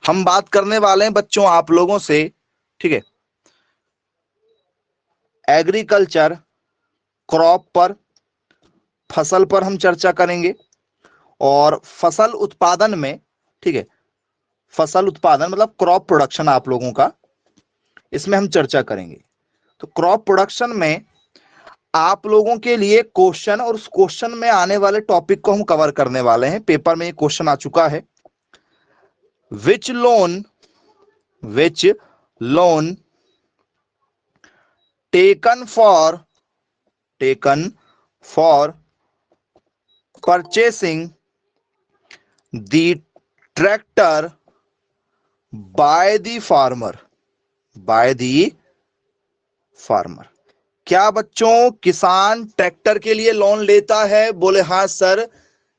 हम बात करने वाले हैं बच्चों आप लोगों से, ठीक है, एग्रीकल्चर क्रॉप पर, फसल पर हम चर्चा करेंगे। और फसल उत्पादन में, ठीक है, फसल उत्पादन मतलब क्रॉप प्रोडक्शन आप लोगों का, इसमें हम चर्चा करेंगे। तो क्रॉप प्रोडक्शन में आप लोगों के लिए क्वेश्चन, और उस क्वेश्चन में आने वाले टॉपिक को हम कवर करने वाले हैं। पेपर में ये क्वेश्चन आ चुका है, which loan taken for purchasing the tractor by the farmer. क्या बच्चों किसान ट्रैक्टर के लिए लोन लेता है? बोले हाँ सर।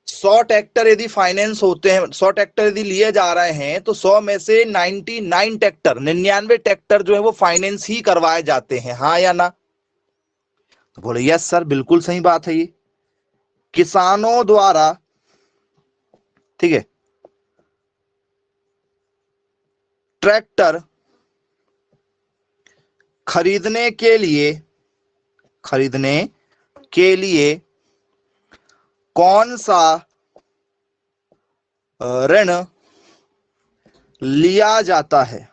100 ट्रैक्टर यदि फाइनेंस होते हैं, 100 ट्रैक्टर यदि लिए जा रहे हैं, तो 100 में से 99 ट्रैक्टर, 99 ट्रैक्टर जो है वो फाइनेंस ही करवाए जाते हैं, हाँ या ना? तो बोले यस सर, बिल्कुल सही बात है। ये किसानों द्वारा, ठीक है, ट्रैक्टर खरीदने के लिए कौन सा ऋण लिया जाता है?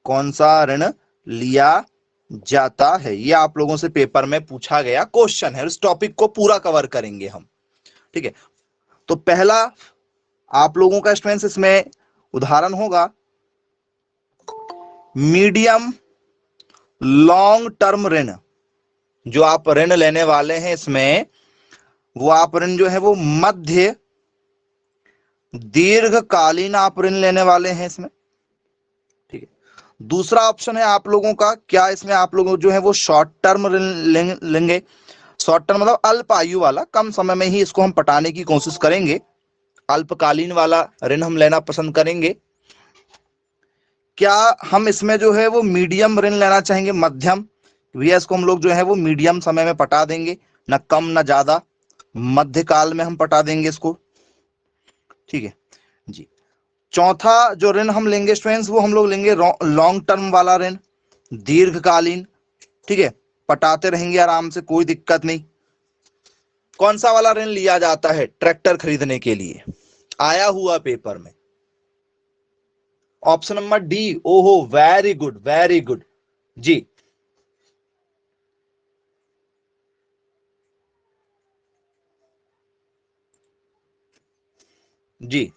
कौन सा ऋण लिया जाता है? ये आप लोगों से पेपर में पूछा गया क्वेश्चन है। इस टॉपिक को पूरा कवर करेंगे हम, ठीक है। तो पहला आप लोगों का स्टूडेंट्स इसमें उदाहरण होगा, मीडियम लॉन्ग टर्म ऋण। जो आप ऋण लेने वाले हैं इसमें, वो आप ऋण जो है वो मध्य दीर्घकालीन आप ऋण लेने वाले हैं इसमें, ठीक है। दूसरा ऑप्शन है आप लोगों का, क्या इसमें आप लोग जो है वो शॉर्ट टर्म ऋण लेंगे। शॉर्ट टर्म मतलब अल्प आयु वाला, कम समय में ही इसको हम पटाने की कोशिश करेंगे, अल्पकालीन वाला ऋण हम लेना पसंद करेंगे। क्या हम इसमें जो है वो मीडियम ऋण लेना चाहेंगे, मध्यम? भैया इसको हम लोग जो है वो मीडियम समय में पटा देंगे, ना कम ना ज्यादा, मध्यकाल में हम पटा देंगे इसको, ठीक है जी। चौथा जो ऋण हम लेंगे स्टूडेंट्स, वो हम लोग लेंगे लॉन्ग टर्म वाला ऋण, दीर्घकालीन, ठीक है, पटाते रहेंगे आराम से, कोई दिक्कत नहीं। कौन सा वाला ऋण लिया जाता है ट्रैक्टर खरीदने के लिए? आया हुआ पेपर में ऑप्शन नंबर डी। ओहो, वेरी गुड, वेरी गुड जी। जी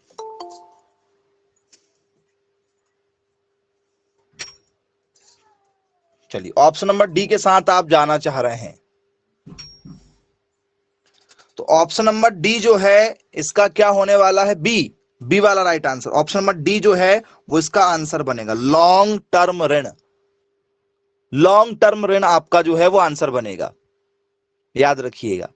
चलिए, ऑप्शन नंबर डी के साथ आप जाना चाह रहे हैं, तो ऑप्शन नंबर डी जो है इसका क्या होने वाला है? बी वाला right answer. Option number D जो है वो इसका आंसर बनेगा, लॉन्ग टर्म ऋण। लॉन्ग टर्म ऋण आपका जो है वो आंसर बनेगा, याद रखिएगा।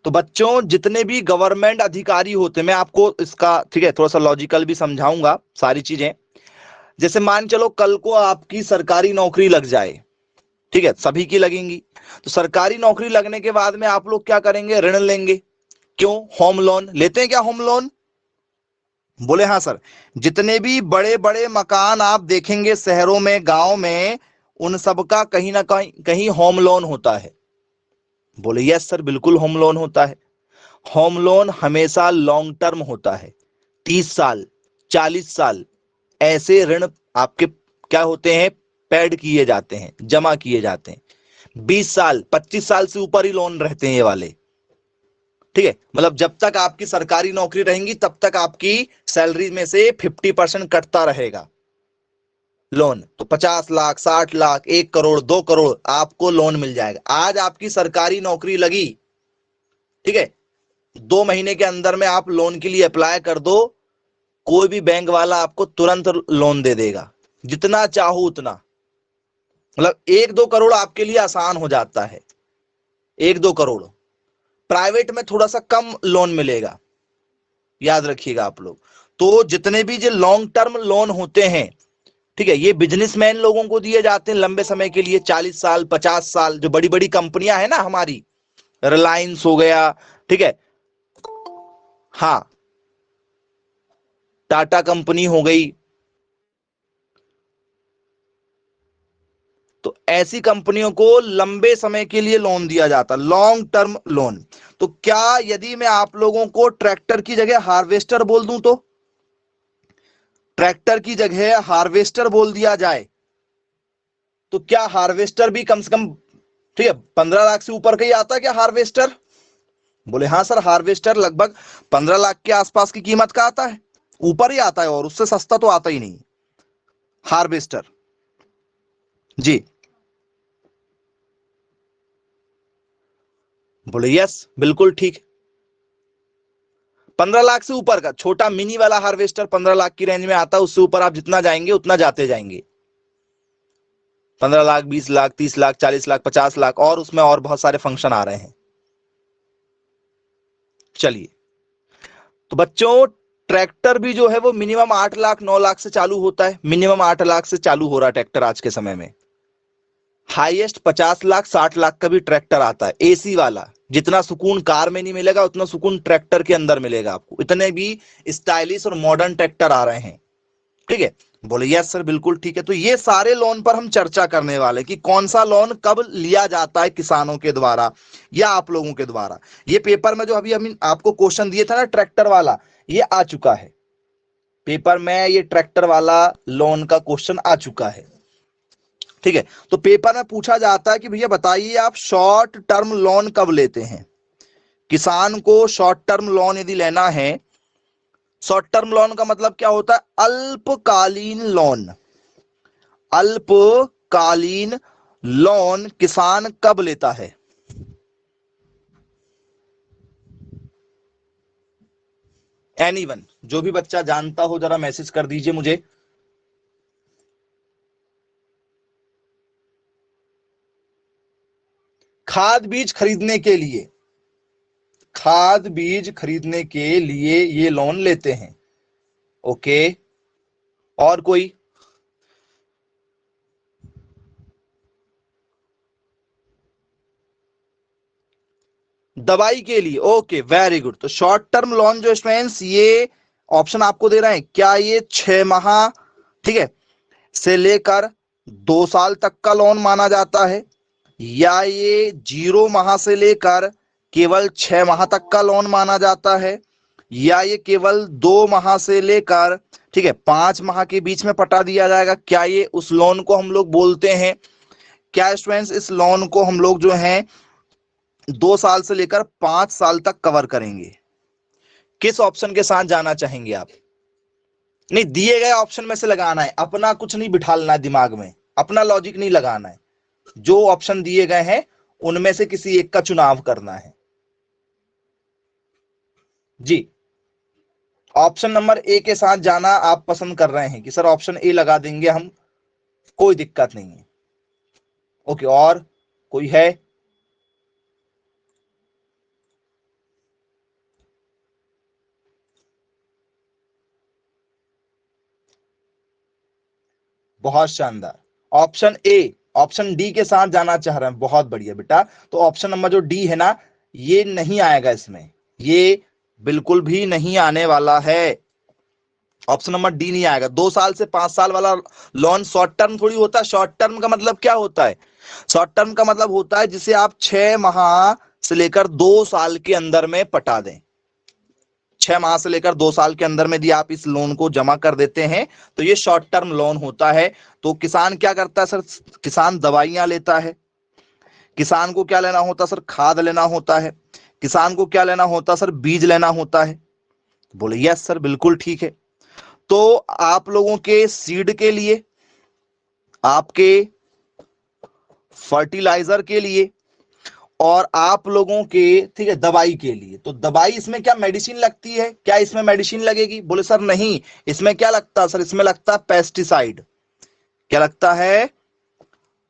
तो बच्चों जितने भी गवर्नमेंट अधिकारी होते हैं, मैं आपको इसका, ठीक है, थोड़ा सा लॉजिकल भी समझाऊंगा सारी चीजें। जैसे मान चलो कल को आपकी सरकारी नौकरी लग जाए, ठीक है, सभी की लगेंगी, तो सरकारी नौकरी लगने के बाद में आप लोग क्या करेंगे? ऋण लेंगे। क्यों? होम लोन लेते हैं क्या? Home loan? बोले हाँ सर। जितने भी बड़े बड़े मकान आप देखेंगे शहरों में, गांव में, उन सबका कहीं ना कहीं होम लोन होता है। बोले यस सर, बिल्कुल होम लोन होता है। होम लोन हमेशा लॉन्ग टर्म होता है, 30 साल, 40 साल, ऐसे ऋण आपके क्या होते हैं? पेड किए जाते हैं, जमा किए जाते हैं। 20 साल, 25 साल से ऊपर ही लोन रहते हैं ये वाले, ठीक है। मतलब जब तक आपकी सरकारी नौकरी रहेंगी तब तक आपकी सैलरी में से 50% कटता रहेगा लोन। तो 50 लाख, 60 लाख, 1 करोड़, 2 करोड़ आपको लोन मिल जाएगा। आज आपकी सरकारी नौकरी लगी, ठीक है, 2 महीने के अंदर में आप लोन के लिए अप्लाई कर दो, कोई भी बैंक वाला आपको तुरंत लोन दे देगा, जितना चाहो उतना। मतलब 1-2 करोड़ आपके लिए आसान हो जाता है, 1-2 करोड़। प्राइवेट में थोड़ा सा कम लोन मिलेगा, याद रखिएगा आप लोग। तो जितने भी जो लॉन्ग टर्म लोन होते हैं, ठीक है, ये बिजनेसमैन लोगों को दिए जाते हैं लंबे समय के लिए, 40 साल, 50 साल। जो बड़ी बड़ी कंपनियां है ना हमारी, रिलायंस हो गया, ठीक है, हाँ, टाटा कंपनी हो गई, तो ऐसी कंपनियों को लंबे समय के लिए लोन दिया जाता, लॉन्ग टर्म लोन। तो क्या यदि मैं आप लोगों को ट्रैक्टर की जगह हार्वेस्टर बोल दूं, तो ट्रैक्टर की जगह हार्वेस्टर बोल दिया जाए, तो क्या हार्वेस्टर भी कम से कम, ठीक है, 15 लाख से ऊपर का ही आता है क्या हार्वेस्टर? बोले हाँ सर, हार्वेस्टर लगभग 15 लाख के आसपास की कीमत का आता है, ऊपर ही आता है, और उससे सस्ता तो आता ही नहीं हार्वेस्टर। जी, बोले यस, बिल्कुल ठीक। 15 लाख से ऊपर का छोटा मिनी वाला हार्वेस्टर 15 लाख की रेंज में आता है, उससे ऊपर आप जितना जाएंगे उतना जाते जाएंगे, 15 लाख, 20 लाख, 30 लाख, 40 लाख, 50 लाख, और उसमें और बहुत सारे फंक्शन आ रहे हैं। चलिए, तो बच्चों ट्रैक्टर भी जो है वो मिनिमम 8 लाख 9 लाख से चालू होता है, मिनिमम 8 लाख से चालू हो रहा है ट्रैक्टर आज के समय में। हाईएस्ट 50 लाख 60 लाख का भी ट्रैक्टर आता है, एसी वाला। जितना सुकून कार में नहीं मिलेगा उतना सुकून ट्रैक्टर के अंदर मिलेगा आपको, इतने भी स्टाइलिश और मॉडर्न ट्रैक्टर आ रहे हैं। ठीक है, बोले यस सर, बिल्कुल ठीक है। तो ये सारे लोन पर हम चर्चा करने वाले कि कौन सा लोन कब लिया जाता है किसानों के द्वारा या आप लोगों के द्वारा। ये पेपर में जो अभी हम आपको क्वेश्चन दिए था ना ट्रैक्टर वाला, ये आ चुका है पेपर में, ये ट्रैक्टर वाला लोन का क्वेश्चन आ चुका है। ठीक है, तो पेपर में पूछा जाता है कि भैया बताइए आप शॉर्ट टर्म लोन कब लेते हैं। किसान को शॉर्ट टर्म लोन यदि लेना है, शॉर्ट टर्म लोन का मतलब क्या होता है? अल्पकालीन लोन। अल्पकालीन लोन किसान कब लेता है? एनीवन, जो भी बच्चा जानता हो जरा मैसेज कर दीजिए मुझे। खाद बीज खरीदने के लिए, खाद बीज खरीदने के लिए ये लोन लेते हैं। ओके, और कोई? दवाई के लिए, ओके वेरी गुड। तो शॉर्ट टर्म लोन जो स्टूडेंट्स, ये ऑप्शन आपको दे रहे हैं, क्या ये 6 माह, ठीक है, से लेकर 2 साल तक का लोन माना जाता है, या ये 0 माह से लेकर केवल 6 माह तक का लोन माना जाता है, या ये केवल 2 माह से लेकर, ठीक है, 5 माह के बीच में पटा दिया जाएगा? क्या ये उस लोन को हम लोग बोलते हैं? क्या स्टूडेंट्स इस लोन को हम लोग जो है 2 साल से लेकर 5 साल तक कवर करेंगे? किस ऑप्शन के साथ जाना चाहेंगे आप? नहीं, दिए गए ऑप्शन में से लगाना है, अपना कुछ नहीं बिठालना है दिमाग में, अपना लॉजिक नहीं लगाना है, जो ऑप्शन दिए गए हैं उनमें से किसी एक का चुनाव करना है। जी, ऑप्शन नंबर ए के साथ जाना आप पसंद कर रहे हैं कि सर ऑप्शन ए लगा देंगे हम, कोई दिक्कत नहीं है। ओके, और कोई है? बहुत शानदार, ऑप्शन ए, ऑप्शन डी के साथ जाना चाह रहे हैं, बहुत बढ़िया बेटा। तो ऑप्शन नंबर जो डी है ना, ये नहीं आएगा इसमें, ये बिल्कुल भी नहीं आने वाला है, ऑप्शन नंबर डी नहीं आएगा। 2 साल से 5 साल वाला लोन शॉर्ट टर्म थोड़ी होता है। शॉर्ट टर्म का मतलब क्या होता है? शॉर्ट टर्म का मतलब होता है जिसे आप 6 माह से लेकर 2 साल के अंदर में पटा दें। 6 माह से लेकर 2 साल के अंदर में यदि आप इस लोन को जमा कर देते हैं तो ये शॉर्ट टर्म लोन होता है। तो किसान क्या करता है सर? किसान दवाइयां लेता है, किसान को क्या लेना होता सर? खाद लेना होता है, किसान को क्या लेना होता सर? बीज लेना होता है। बोले यस सर, बिल्कुल ठीक है। तो आप लोगों के सीड के लिए, आपके फर्टिलाइजर के लिए, और आप लोगों के, ठीक है, दवाई के लिए। तो दवाई, इसमें क्या मेडिसिन लगती है? क्या इसमें मेडिसिन लगेगी? बोले सर नहीं, इसमें क्या लगता है सर? इसमें लगता है पेस्टिसाइड। क्या लगता है?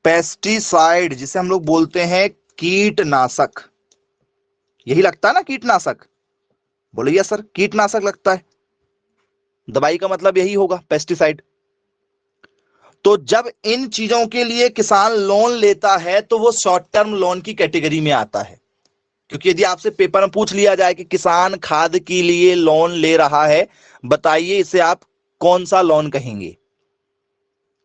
पेस्टिसाइड, जिसे हम लोग बोलते हैं कीटनाशक। यही लगता है ना कीटनाशक? बोले यस सर, कीटनाशक लगता है, दवाई का मतलब यही होगा, पेस्टिसाइड। तो जब इन चीजों के लिए किसान लोन लेता है तो वो शॉर्ट टर्म लोन की कैटेगरी में आता है। क्योंकि यदि आपसे पेपर में पूछ लिया जाए कि किसान खाद के लिए लोन ले रहा है, बताइए इसे आप कौन सा लोन कहेंगे?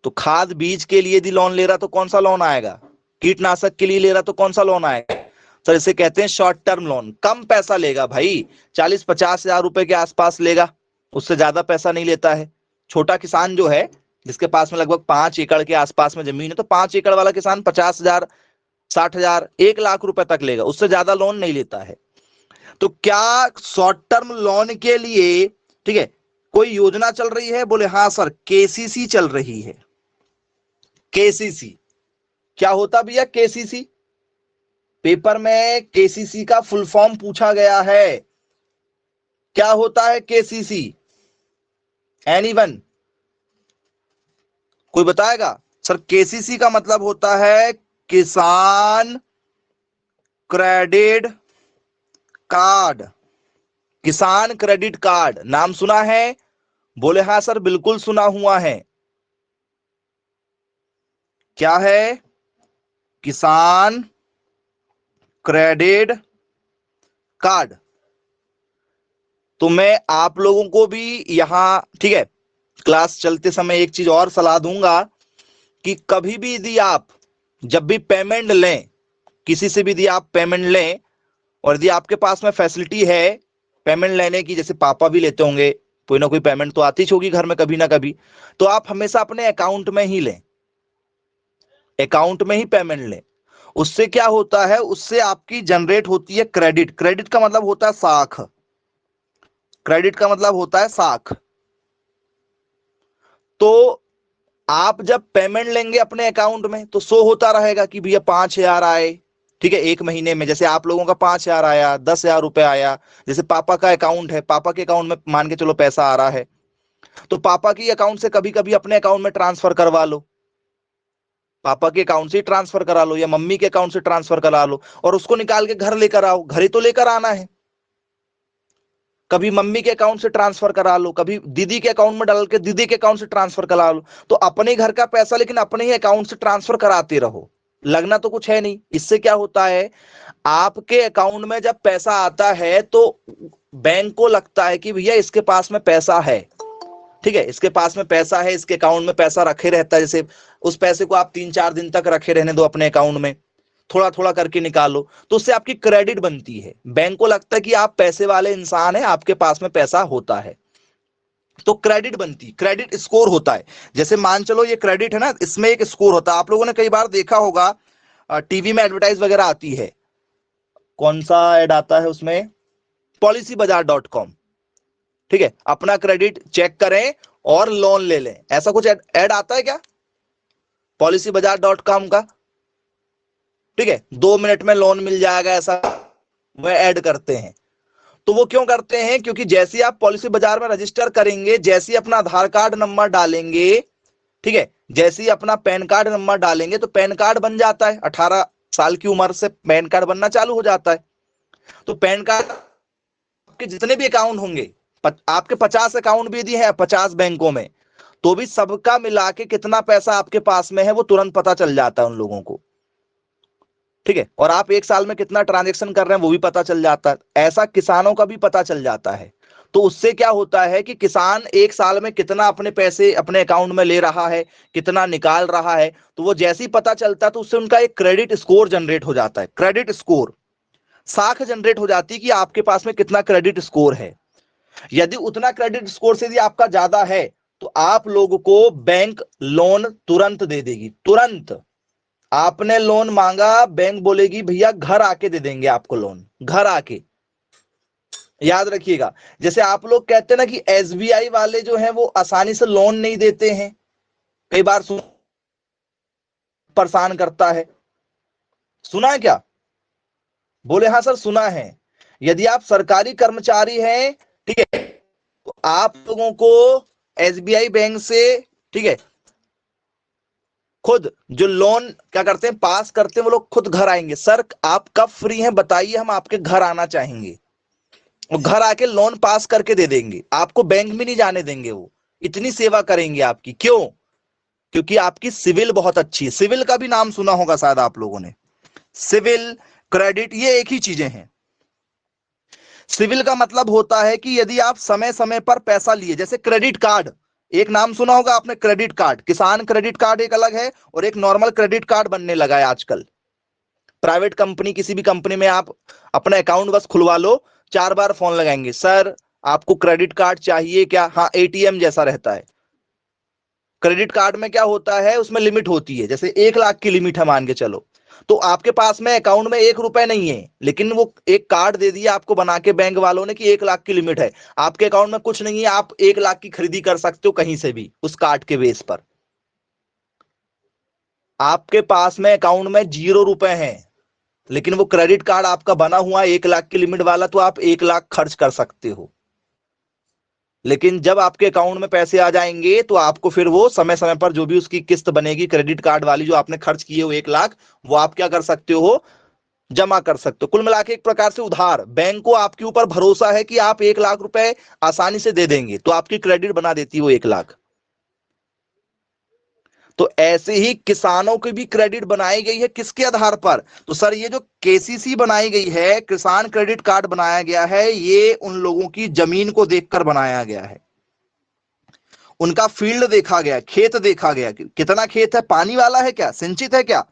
तो खाद बीज के लिए यदि लोन ले रहा तो कौन सा लोन आएगा, कीटनाशक के लिए ले रहा तो कौन सा लोन आएगा सर, इसे कहते हैं शॉर्ट टर्म लोन। कम पैसा लेगा भाई, 40-50 हजार रुपए के आसपास लेगा, उससे ज्यादा पैसा नहीं लेता है। छोटा किसान जो है जिसके पास में लगभग 5 एकड़ के आसपास में जमीन है, तो 5 एकड़ वाला किसान 50,000, 60,000, 1 लाख रुपए तक लेगा, उससे ज्यादा लोन नहीं लेता है। तो क्या शॉर्ट टर्म लोन के लिए, ठीक है, कोई योजना चल रही है? बोले हाँ सर, केसीसी चल रही है। केसीसी क्या होता भैया? केसीसी पेपर में केसीसी का फुल फॉर्म पूछा गया है, क्या होता है केसीसी? एनीवन कोई बताएगा? सर केसीसी का मतलब होता है किसान क्रेडिट कार्ड। किसान क्रेडिट कार्ड नाम सुना है? बोले हाँ सर, बिल्कुल सुना हुआ है। क्या है? किसान क्रेडिट कार्ड। तो मैं आप लोगों को भी यहां, ठीक है, क्लास चलते समय एक चीज और सलाह दूंगा कि कभी भी यदि आप जब भी पेमेंट लें, किसी से भी यदि आप पेमेंट लें, और यदि आपके पास में फैसिलिटी है पेमेंट लेने की, जैसे पापा भी लेते होंगे, कोई ना कोई पेमेंट तो आती होगी घर में कभी ना कभी, तो आप हमेशा अपने अकाउंट में ही लें, अकाउंट में ही पेमेंट लें। उससे क्या होता है, उससे आपकी जनरेट होती है क्रेडिट। क्रेडिट का मतलब होता है साख, क्रेडिट का मतलब होता है साख। तो आप जब पेमेंट लेंगे अपने अकाउंट में तो शो होता रहेगा कि भैया 5,000 आए, ठीक है, एक महीने में। जैसे आप लोगों का 5,000 आया, 10,000 रुपए आया, जैसे पापा का अकाउंट है, पापा के अकाउंट में मान के चलो पैसा आ रहा है, तो पापा की अकाउंट से कभी कभी अपने अकाउंट में ट्रांसफर करवा लो, पापा के अकाउंट से ट्रांसफर करा लो, या मम्मी के अकाउंट से ट्रांसफर करा लो, और उसको निकाल के घर लेकर आओ। घर ही तो लेकर आना है। कभी मम्मी के अकाउंट से ट्रांसफर करा लो, कभी दीदी के अकाउंट में डाल के दीदी के अकाउंट से ट्रांसफर करा लो। तो अपने घर का पैसा लेकिन अपने ही अकाउंट से ट्रांसफर कराते रहो, लगना तो कुछ है नहीं। इससे क्या होता है, आपके अकाउंट में जब पैसा आता है तो बैंक को लगता है कि भैया इसके पास में पैसा है, ठीक है, इसके पास में पैसा है, इसके अकाउंट में पैसा रखे रहता है। जैसे उस पैसे को आप 3-4 दिन तक रखे रहने दो अपने अकाउंट में, थोड़ा थोड़ा करके निकालो, तो उससे आपकी क्रेडिट बनती है। बैंक को लगता है कि आप पैसे वाले इंसान हैं, आपके पास में पैसा होता है, तो क्रेडिट बनती, क्रेडिट स्कोर होता है। जैसे मान चलो ये क्रेडिट है ना, इसमें एक स्कोर होता है। आप लोगों ने कई बार देखा होगा, टीवी में एडवर्टाइज वगैरह आती है, कौन सा ऐड आता है उसमें, policybazaar.com, ठीक है, अपना क्रेडिट चेक करें और लोन ले लें, ऐसा कुछ ऐड आता है क्या policybazaar.com का? ठीक है, 2 मिनट में लोन मिल जाएगा, ऐसा वह ऐड करते हैं। तो वो क्यों करते हैं? क्योंकि जैसे ही आप पॉलिसी बाजार में रजिस्टर करेंगे, जैसे ही अपना आधार कार्ड नंबर डालेंगे, ठीक है, जैसे ही अपना पैन कार्ड नंबर डालेंगे तो पैन कार्ड बन जाता है। 18 साल की उम्र से पैन कार्ड बनना चालू हो जाता है। तो पैन कार्ड के जितने भी अकाउंट होंगे, आपके 50 अकाउंट भी यदि है 50 बैंकों में, तो भी सबका मिला के कितना पैसा आपके पास में है वो तुरंत पता चल जाता है उन लोगों को, ठीक है। और आप एक साल में कितना ट्रांजैक्शन कर रहे हैं वो भी पता चल जाता है। ऐसा किसानों का भी पता चल जाता है। तो उससे क्या होता है कि किसान एक साल में कितना अपने पैसे अपने अकाउंट में ले रहा है, कितना निकाल रहा है, तो वो जैसे ही पता चलता है तो उससे उनका एक क्रेडिट स्कोर जनरेट हो जाता है। क्रेडिट स्कोर, साख जनरेट हो जाती है कि आपके पास में कितना क्रेडिट स्कोर है। यदि उतना क्रेडिट स्कोर से यदि आपका ज्यादा है तो आप लोगों को बैंक लोन तुरंत दे देगी। तुरंत आपने लोन मांगा, बैंक बोलेगी भैया घर आके दे देंगे आपको लोन, घर आके। याद रखिएगा, जैसे आप लोग कहते हैं ना कि एसबीआई वाले जो हैं वो आसानी से लोन नहीं देते हैं, कई बार परेशान करता है। सुना है क्या? बोले हाँ सर सुना है। यदि आप सरकारी कर्मचारी हैं, ठीक है, तो आप लोगों को एसबीआई बैंक से, ठीक है, खुद जो लोन क्या करते हैं पास करते हैं, वो लोग खुद घर आएंगे। सर आप कब फ्री हैं बताइए, हम आपके घर आना चाहेंगे। वो घर आके लोन पास करके दे देंगे, आपको बैंक में नहीं जाने देंगे। वो इतनी सेवा करेंगे आपकी। क्यों? क्योंकि आपकी सिविल बहुत अच्छी है। सिविल का भी नाम सुना होगा शायद आप लोगों ने। सिविल, क्रेडिट, ये एक ही चीजें हैं। सिविल का मतलब होता है कि यदि आप समय समय पर पैसा लिए, जैसे क्रेडिट कार्ड, एक नाम सुना होगा आपने, क्रेडिट कार्ड। किसान क्रेडिट कार्ड एक अलग है और एक नॉर्मल क्रेडिट कार्ड बनने लगा है आजकल। प्राइवेट कंपनी, किसी भी कंपनी में आप अपना अकाउंट बस खुलवा लो, 4 बार फोन लगाएंगे, सर आपको क्रेडिट कार्ड चाहिए क्या? हाँ, एटीएम जैसा रहता है। क्रेडिट कार्ड में क्या होता है, उसमें लिमिट होती है, जैसे 1 लाख की लिमिट है मान के चलो, तो आपके पास में अकाउंट में 1 रुपए नहीं है, लेकिन वो एक कार्ड दे दिया आपको बना के बैंक वालों ने कि 1 लाख की लिमिट है। आपके अकाउंट में कुछ नहीं है, आप 1 लाख की खरीदी कर सकते हो कहीं से भी उस कार्ड के बेस पर। आपके पास में अकाउंट में 0 रुपए हैं, लेकिन वो क्रेडिट कार्ड आपका बना हुआ 1 लाख की लिमिट वाला, तो आप 1 लाख खर्च कर सकते हो। लेकिन जब आपके अकाउंट में पैसे आ जाएंगे तो आपको फिर वो समय समय पर जो भी उसकी किस्त बनेगी क्रेडिट कार्ड वाली, जो आपने खर्च किए हो 1 लाख, वो आप क्या कर सकते हो, जमा कर सकते हो। कुल मिला के एक प्रकार से उधार। बैंक को आपके ऊपर भरोसा है कि आप 1 लाख रुपए आसानी से दे देंगे, तो आपकी क्रेडिट बना देती है वो 1 लाख। तो ऐसे ही किसानों की भी क्रेडिट बनाई गई है, किसके आधार पर? तो सर ये जो केसीसी बनाई गई है, किसान क्रेडिट कार्ड बनाया गया है, ये उन लोगों की जमीन को देखकर बनाया गया है, उनका फील्ड देखा गया, खेत देखा गया, कितना खेत है, पानी वाला है क्या, सिंचित है क्या।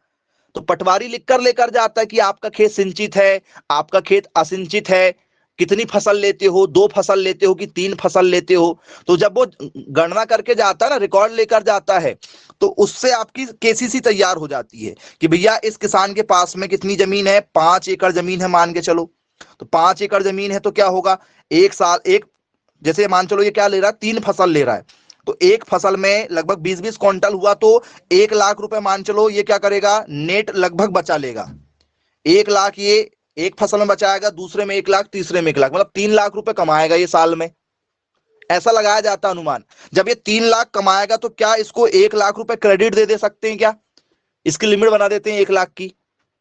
तो पटवारी लिखकर लेकर जाता है कि आपका खेत सिंचित है, आपका खेत असिंचित है, कितनी फसल लेते हो, 2 फसल लेते हो कि 3 फसल लेते हो। तो जब वो गणना करके जाता है ना, रिकॉर्ड लेकर जाता है, तो उससे आपकी केसीसी तैयार हो जाती है कि भैया इस किसान के पास में कितनी जमीन है, 5 एकड़ जमीन है मान के चलो। तो 5 एकड़ जमीन है तो क्या होगा, एक साल एक, जैसे मान चलो ये क्या ले रहा है, 3 फसल ले रहा है, तो एक फसल में लगभग 20-20 क्विंटल हुआ, तो 1 लाख रुपए मान चलो ये क्या करेगा, नेट लगभग बचा लेगा। 1 लाख ये एक फसल में बचाएगा, दूसरे में 1 लाख, तीसरे में 1 लाख, मतलब 3 लाख रुपए कमाएगा ये साल में। ऐसा लगाया जाता है अनुमान। जब ये 3 लाख कमाएगा तो क्या इसको 1 लाख रुपए क्रेडिट दे सकते हैं क्या? इसकी लिमिट बना देते हैं 1 लाख की,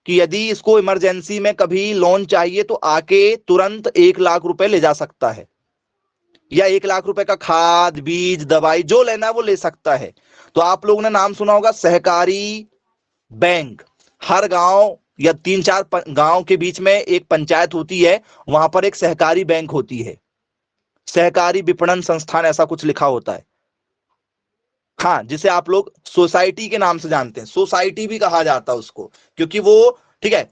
कि यदि इसको इमरजेंसी में कभी लोन चाहिए तो आके तुरंत 1 लाख रुपए ले जा सकता है, या 1 लाख रुपए का खाद बीज दवाई जो लेना है वो ले सकता है। तो आप लोगों ने नाम सुना होगा सहकारी बैंक। हर गांव या 3-4 गांव के बीच में एक पंचायत होती है, वहां पर एक सहकारी बैंक होती है, सहकारी विपणन संस्थान ऐसा कुछ लिखा होता है। हाँ, जिसे आप लोग सोसाइटी के नाम से जानते हैं, सोसाइटी भी कहा जाता है उसको, क्योंकि वो ठीक है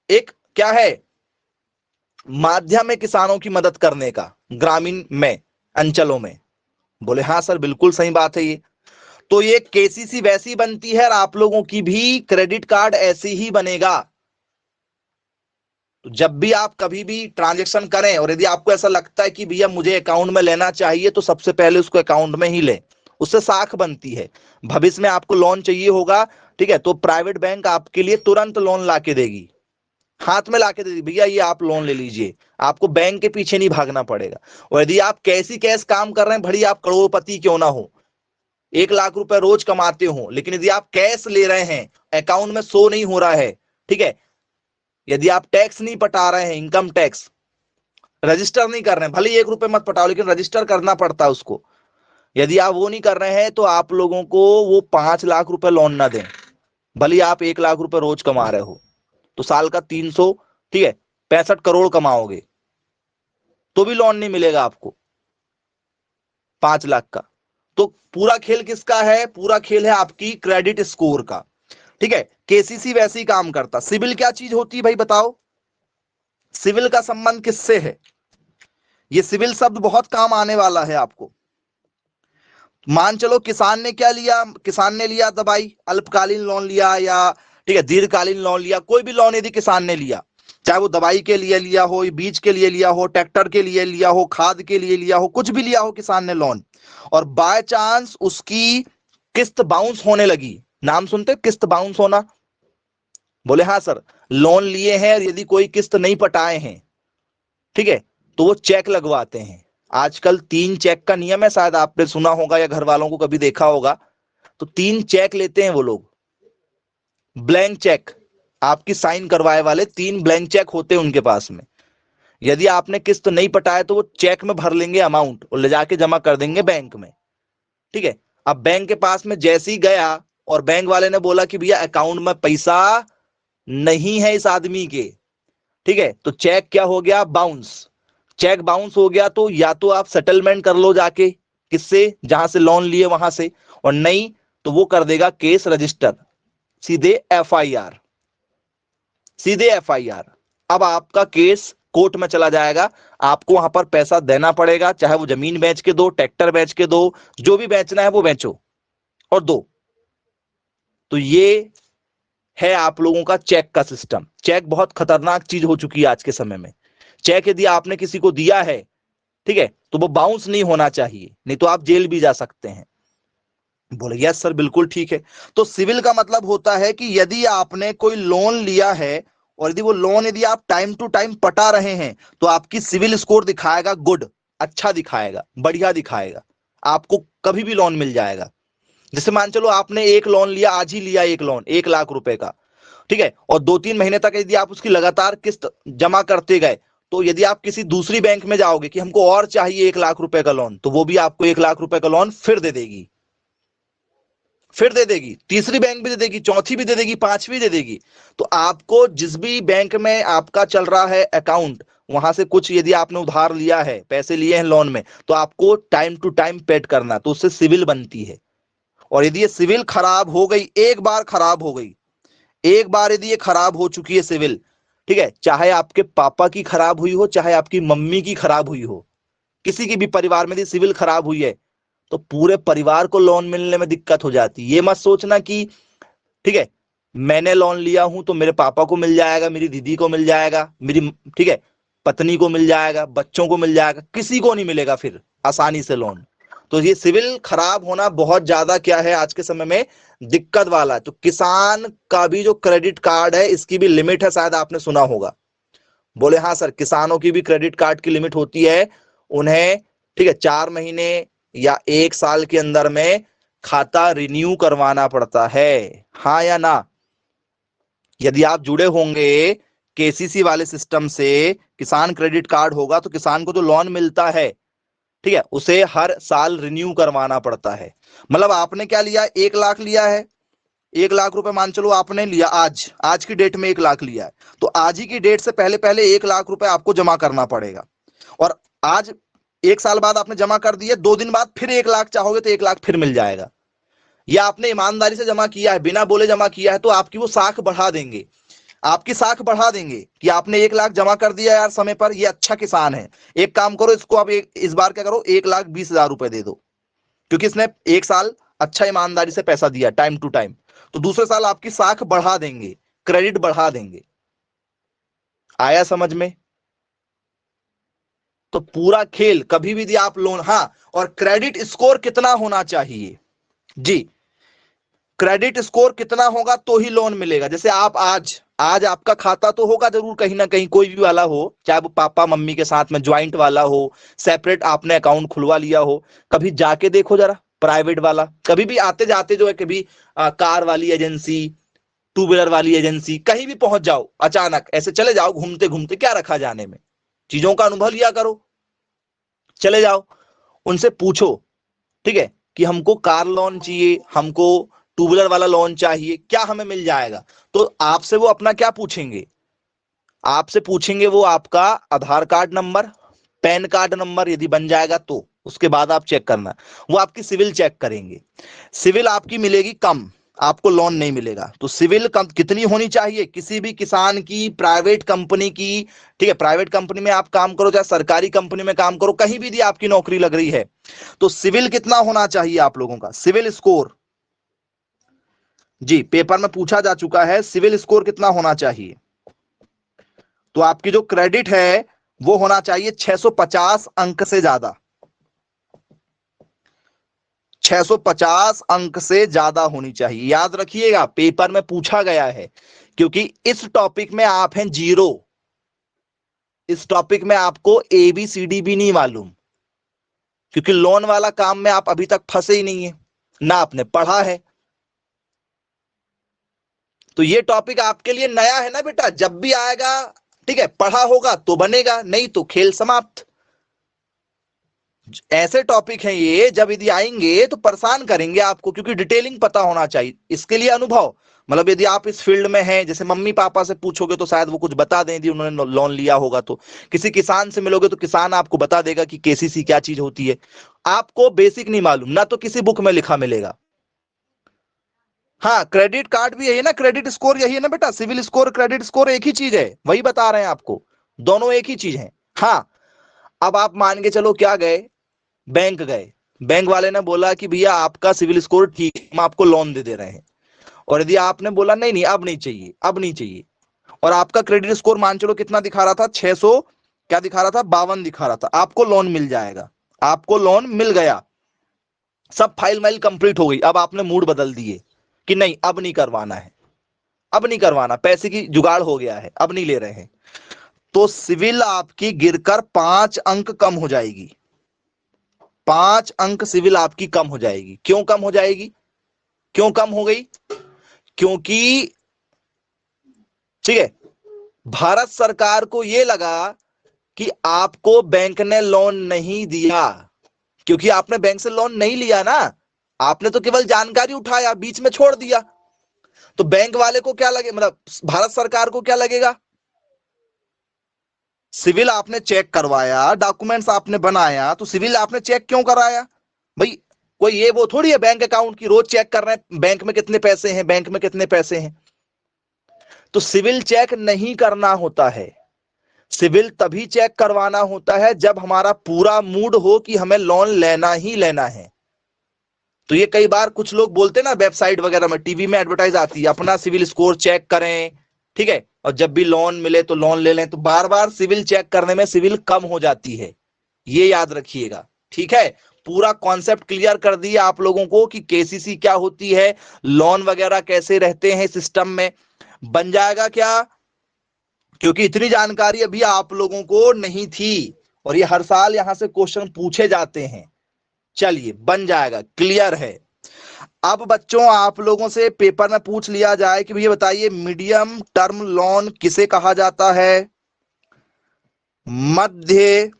एक क्या है, माध्यम है किसानों की मदद करने का ग्रामीण में, अंचलों में। बोले हाँ सर बिल्कुल सही बात है ये। तो ये केसीसी वैसी बनती है और आप लोगों की भी क्रेडिट कार्ड ऐसे ही बनेगा। तो जब भी आप कभी भी ट्रांजैक्शन करें और यदि आपको ऐसा लगता है कि भैया मुझे अकाउंट में लेना चाहिए, तो सबसे पहले उसको अकाउंट में ही लें, उससे साख बनती है। भविष्य में आपको लोन चाहिए होगा, ठीक है, तो प्राइवेट बैंक आपके लिए तुरंत लोन ला के देगी, हाथ में लाके दे दी, भैया ये आप लोन ले लीजिए, आपको बैंक के पीछे नहीं भागना पड़ेगा। और यदि आप कैश ही कैश काम कर रहे हैं, भड़ी आप करोड़पति क्यों ना हो, 1 लाख रुपए रोज कमाते हो, लेकिन यदि आप कैश ले रहे हैं, अकाउंट में शो नहीं हो रहा है, ठीक है, यदि आप टैक्स नहीं पटा रहे हैं, इनकम टैक्स रजिस्टर नहीं कर रहे हैं, भले 1 रुपए मत पटाओ लेकिन रजिस्टर करना पड़ता है उसको, यदि आप वो नहीं कर रहे हैं, तो आप लोगों को वो 5 लाख रुपए लोन ना दें, भले आप 1 लाख रुपए रोज कमा रहे हो, तो साल का 300, ठीक है, 65 करोड़ कमाओगे तो भी लोन नहीं मिलेगा आपको 5 लाख का। तो पूरा खेल किसका है, पूरा खेल है आपकी क्रेडिट स्कोर का, ठीक है। केसीसी वैसे ही काम करता। सिविल क्या चीज होती है भाई बताओ, सिविल का संबंध किससे है? ये सिविल शब्द बहुत काम आने वाला है आपको। मान चलो किसान ने क्या लिया, किसान ने लिया दवाई, अल्पकालीन लोन लिया या ठीक है दीर्घकालीन लोन लिया, कोई भी लोन यदि किसान ने लिया, चाहे वो दवाई के लिए लिया हो, बीज के लिए लिया हो, ट्रैक्टर के लिए लिया हो, खाद के लिए लिया हो, कुछ भी लिया हो किसान ने लोन, और बाय चांस उसकी किस्त बाउंस होने लगी, नाम सुनते किस्त बाउंस होना, बोले हाँ सर, लोन लिए हैं यदि कोई किस्त नहीं पटाए हैं, ठीक है, तो वो चेक लगवाते हैं। आजकल 3 चेक का नियम है, शायद आपने सुना होगा या घर वालों को कभी देखा होगा। तो 3 चेक लेते हैं वो लोग, ब्लैंक चेक, आपकी साइन करवाए वाले 3 ब्लैंक चेक होते हैं उनके पास में। यदि आपने किस्त नहीं पटाया तो वो चेक में भर लेंगे अमाउंट और ले जाके जमा कर देंगे बैंक में, ठीक है। अब बैंक के पास में जैसे ही गया और बैंक वाले ने बोला कि भैया अकाउंट में पैसा नहीं है इस आदमी के, ठीक है, तो चेक क्या हो गया, बाउंस। चेक बाउंस हो गया तो या तो आप सेटलमेंट कर लो जाके, किससे, जहां से लोन लिए वहां से, और नहीं तो वो कर देगा केस रजिस्टर, सीधे एफआईआर, सीधे एफआईआर। अब आपका केस कोर्ट में चला जाएगा, आपको वहां पर पैसा देना पड़ेगा, चाहे वो जमीन बेच के दो, ट्रैक्टर बेच के दो, जो भी बेचना है वो बेचो और दो। तो ये है आप लोगों का चेक का सिस्टम। चेक बहुत खतरनाक चीज हो चुकी है आज के समय में। चेक यदि आपने किसी को दिया है, ठीक है, तो वो बाउंस नहीं होना चाहिए, नहीं तो आप जेल भी जा सकते हैं। बोले यस सर बिल्कुल ठीक है। तो सिविल का मतलब होता है कि यदि आपने कोई लोन लिया है और यदि वो लोन यदि आप टाइम टू टाइम पटा रहे हैं तो आपकी सिविल स्कोर दिखाएगा गुड, अच्छा दिखाएगा, बढ़िया दिखाएगा, आपको कभी भी लोन मिल जाएगा। जैसे मान चलो आपने एक लोन लिया, आज ही लिया एक लोन 1 लाख रुपए का, ठीक है, और 2-3 महीने तक यदि आप उसकी लगातार किस्त जमा करते गए, तो यदि आप किसी दूसरी बैंक में जाओगे कि हमको और चाहिए 1 लाख रुपए का लोन, तो वो भी आपको 1 लाख रुपए का लोन फिर दे देगी, फिर दे देगी, तीसरी बैंक भी दे देगी, चौथी भी दे देगी, पांचवी दे देगी। तो आपको जिस भी बैंक में आपका चल रहा है अकाउंट, वहां से कुछ यदि आपने उधार लिया है, पैसे लिए हैं लोन में, तो आपको टाइम टू टाइम पेड करना, तो उससे सिविल बनती है। और यदि ये सिविल खराब हो गई, एक बार खराब हो गई, एक बार यदि ये खराब हो चुकी है सिविल, ठीक है, चाहे आपके पापा की खराब हुई हो, चाहे आपकी मम्मी की खराब हुई हो, किसी की भी परिवार में यदि सिविल खराब हुई है, तो पूरे परिवार को लोन मिलने में दिक्कत हो जाती है। ये मत सोचना कि ठीक है मैंने लोन लिया हूं तो मेरे पापा को मिल जाएगा, मेरी दीदी को मिल जाएगा, मेरी ठीक है पत्नी को मिल जाएगा, बच्चों को मिल जाएगा, किसी को नहीं मिलेगा फिर आसानी से लोन। तो ये सिविल खराब होना बहुत ज्यादा क्या है आज के समय में दिक्कत वाला है। तो किसान का भी जो क्रेडिट कार्ड है इसकी भी लिमिट है, शायद आपने सुना होगा। बोले हाँ सर, किसानों की भी क्रेडिट कार्ड की लिमिट होती है, उन्हें ठीक है 4 महीने या 1 साल के अंदर में खाता रिन्यू करवाना पड़ता है, हाँ या ना। यदि आप जुड़े होंगे केसीसी वाले सिस्टम से, किसान क्रेडिट कार्ड होगा, तो किसान को जो लोन मिलता है, ठीक है, उसे हर साल रिन्यू करवाना पड़ता है। मतलब आपने क्या लिया, 1 लाख लिया है, 1 लाख रुपए मान चलो आपने लिया, आज आज की डेट में 1 लाख लिया है, तो आज ही की डेट से पहले पहले 1 लाख रुपए आपको जमा करना पड़ेगा। और आज 1 साल बाद आपने जमा कर दिए, 2 दिन बाद फिर 1 लाख चाहोगे तो 1 लाख फिर मिल जाएगा। या आपने ईमानदारी से जमा किया है, बिना बोले जमा किया है, तो आपकी वो साख बढ़ा देंगे, आपकी साख बढ़ा देंगे कि आपने 1 लाख जमा कर दिया यार समय पर, ये अच्छा किसान है, एक काम करो इसको अब इस बार क्या करो 1,20,000 रुपए दे दो, क्योंकि इसने 1 साल अच्छा ईमानदारी से पैसा दिया टाइम टू टाइम। तो दूसरे साल आपकी साख बढ़ा देंगे, क्रेडिट बढ़ा देंगे। आया समझ में? तो पूरा खेल कभी भी दिया आप लोन। हाँ, और क्रेडिट स्कोर कितना होना चाहिए जी, क्रेडिट स्कोर कितना होगा तो ही लोन मिलेगा। जैसे आप आज आज आपका खाता तो होगा जरूर कहीं ना कहीं, कोई भी वाला हो, चाहे वो पापा मम्मी के साथ में ज्वाइंट वाला हो, सेपरेट आपने अकाउंट खुलवा लिया हो, कभी जाके देखो जरा प्राइवेट वाला, कभी भी आते जाते जो है कभी कार वाली एजेंसी, टू व्हीलर वाली एजेंसी, कहीं भी पहुंच जाओ, अचानक ऐसे चले जाओ घूमते घूमते, क्या रखा जाने में, चीजों का अनुभव लिया करो, चले जाओ उनसे पूछो, ठीक है, कि हमको कार लोन चाहिए, हमको टू व्हीलर वाला लोन चाहिए, क्या हमें मिल जाएगा। तो आपसे वो अपना क्या पूछेंगे, आपसे पूछेंगे वो आपका Aadhaar card number, PAN card number यदि बन जाएगा तो उसके बाद आप चेक करना, वो आपकी सिविल चेक करेंगे। सिविल आपकी मिलेगी कम, आपको लोन नहीं मिलेगा। तो सिविल कम कितनी होनी चाहिए, किसी भी किसान की, प्राइवेट कंपनी की, ठीक है, प्राइवेट कंपनी में आप काम करो चाहे सरकारी कंपनी में काम करो, कहीं भी यदि आपकी नौकरी लग रही है, तो सिविल कितना होना चाहिए आप लोगों का, सिविल स्कोर जी पेपर में पूछा जा चुका है, सिविल स्कोर कितना होना चाहिए। तो आपकी जो क्रेडिट है वो होना चाहिए 650 अंक से ज्यादा, 650 अंक से ज्यादा होनी चाहिए, याद रखिएगा पेपर में पूछा गया है। क्योंकि इस टॉपिक में आप हैं जीरो, इस टॉपिक में आपको ABCD भी नहीं मालूम, क्योंकि लोन वाला काम में आप अभी तक फंसे ही नहीं है, ना आपने पढ़ा है। तो ये टॉपिक आपके लिए नया है ना बेटा, जब भी आएगा ठीक है, पढ़ा होगा तो बनेगा, नहीं तो खेल समाप्त। ऐसे टॉपिक हैं ये, जब यदि आएंगे तो परेशान करेंगे आपको, क्योंकि डिटेलिंग पता होना चाहिए। इसके लिए अनुभव, मतलब यदि आप इस फील्ड में हैं, जैसे मम्मी पापा से पूछोगे तो शायद वो कुछ बता दें यदि उन्होंने लोन लिया होगा तो, किसी किसान से मिलोगे तो किसान आपको बता देगा कि केसीसी क्या चीज होती है। आपको बेसिक नहीं मालूम ना, तो किसी बुक में लिखा मिलेगा। हाँ, क्रेडिट कार्ड भी यही है ना, क्रेडिट स्कोर यही है ना बेटा, सिविल स्कोर क्रेडिट स्कोर एक ही चीज है, वही बता रहे हैं आपको, दोनों एक ही चीज है। हाँ, अब आप मान के चलो क्या गए, बैंक गए, बैंक वाले ने बोला कि भैया आपका सिविल स्कोर ठीक है, हम आपको लोन दे रहे हैं। और यदि आपने बोला नहीं नहीं अब नहीं चाहिए, अब नहीं चाहिए, और आपका क्रेडिट स्कोर मान चलो कितना दिखा रहा था, 600 क्या दिखा रहा था, 52 दिखा रहा था, आपको लोन मिल जाएगा, आपको लोन मिल गया, सब फाइल माइल कंप्लीट हो गई। अब आपने मूड बदल दिए कि नहीं अब नहीं करवाना है, अब नहीं करवाना, पैसे की जुगाड़ हो गया है, अब नहीं ले रहे हैं, तो सिविल आपकी गिरकर 5 अंक कम हो जाएगी। 5 अंक सिविल आपकी कम हो जाएगी। क्यों कम हो जाएगी, क्यों कम हो गई? क्योंकि ठीक है, भारत सरकार को यह लगा कि आपको बैंक ने लोन नहीं दिया, क्योंकि आपने बैंक से लोन नहीं लिया ना, आपने तो केवल जानकारी उठाया, बीच में छोड़ दिया। तो बैंक वाले को क्या लगे, मतलब भारत सरकार को क्या लगेगा, सिविल आपने चेक करवाया, डॉक्यूमेंट्स आपने बनाया, तो सिविल आपने चेक क्यों कराया भाई? कोई ये वो थोड़ी है बैंक अकाउंट की रोज चेक कर रहे हैं बैंक में कितने पैसे हैं, बैंक में कितने पैसे हैं। तो सिविल चेक नहीं करना होता है, सिविल तभी चेक करवाना होता है जब हमारा पूरा मूड हो कि हमें लोन लेना ही लेना है। तो ये कई बार कुछ लोग बोलते हैं ना, वेबसाइट वगैरह में, टीवी में एडवर्टाइज आती है, अपना सिविल स्कोर चेक करें, ठीक है, और जब भी लोन मिले तो लोन ले लें। तो बार बार सिविल चेक करने में सिविल कम हो जाती है, ये याद रखिएगा, ठीक है। पूरा कॉन्सेप्ट क्लियर कर दिया आप लोगों को कि केसीसी क्या होती है, लोन वगैरह कैसे रहते हैं सिस्टम में, बन जाएगा क्या? क्योंकि इतनी जानकारी अभी आप लोगों को नहीं थी, और ये हर साल यहां से क्वेश्चन पूछे जाते हैं। चलिए, बन जाएगा, क्लियर है। अब बच्चों आप लोगों से पेपर में पूछ लिया जाए कि भैया बताइए मीडियम टर्म लोन किसे कहा जाता है? मध्यकालीन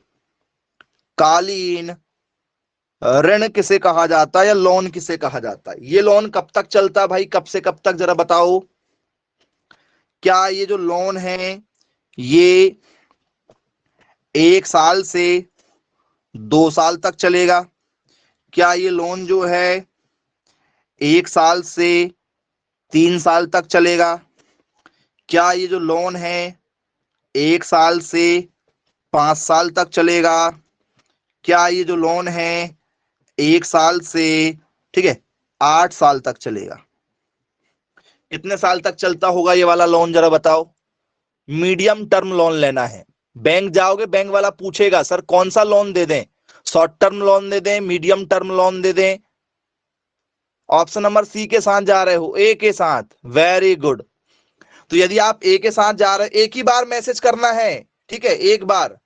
ऋण किसे कहा जाता है, या लोन किसे कहा जाता है? ये लोन कब तक चलता है भाई, कब से कब तक, जरा बताओ। क्या ये जो लोन है ये 1 साल से 2 साल तक चलेगा? क्या ये लोन जो है 1 साल से 3 साल तक चलेगा? क्या ये जो लोन है 1 साल से 5 साल तक चलेगा? क्या ये जो लोन है 1 साल से, ठीक है, 8 साल तक चलेगा? कितने साल तक चलता होगा ये वाला लोन, जरा बताओ। मीडियम टर्म लोन लेना है, बैंक जाओगे, बैंक वाला पूछेगा सर कौन सा लोन दे दें, शॉर्ट टर्म लोन दे दें, मीडियम टर्म लोन दे दें? ऑप्शन नंबर सी के साथ जा रहे हो, ए के साथ, वेरी गुड। तो यदि आप ए के साथ जा रहे हैं, एक ही बार मैसेज करना है, ठीक है, एक बार।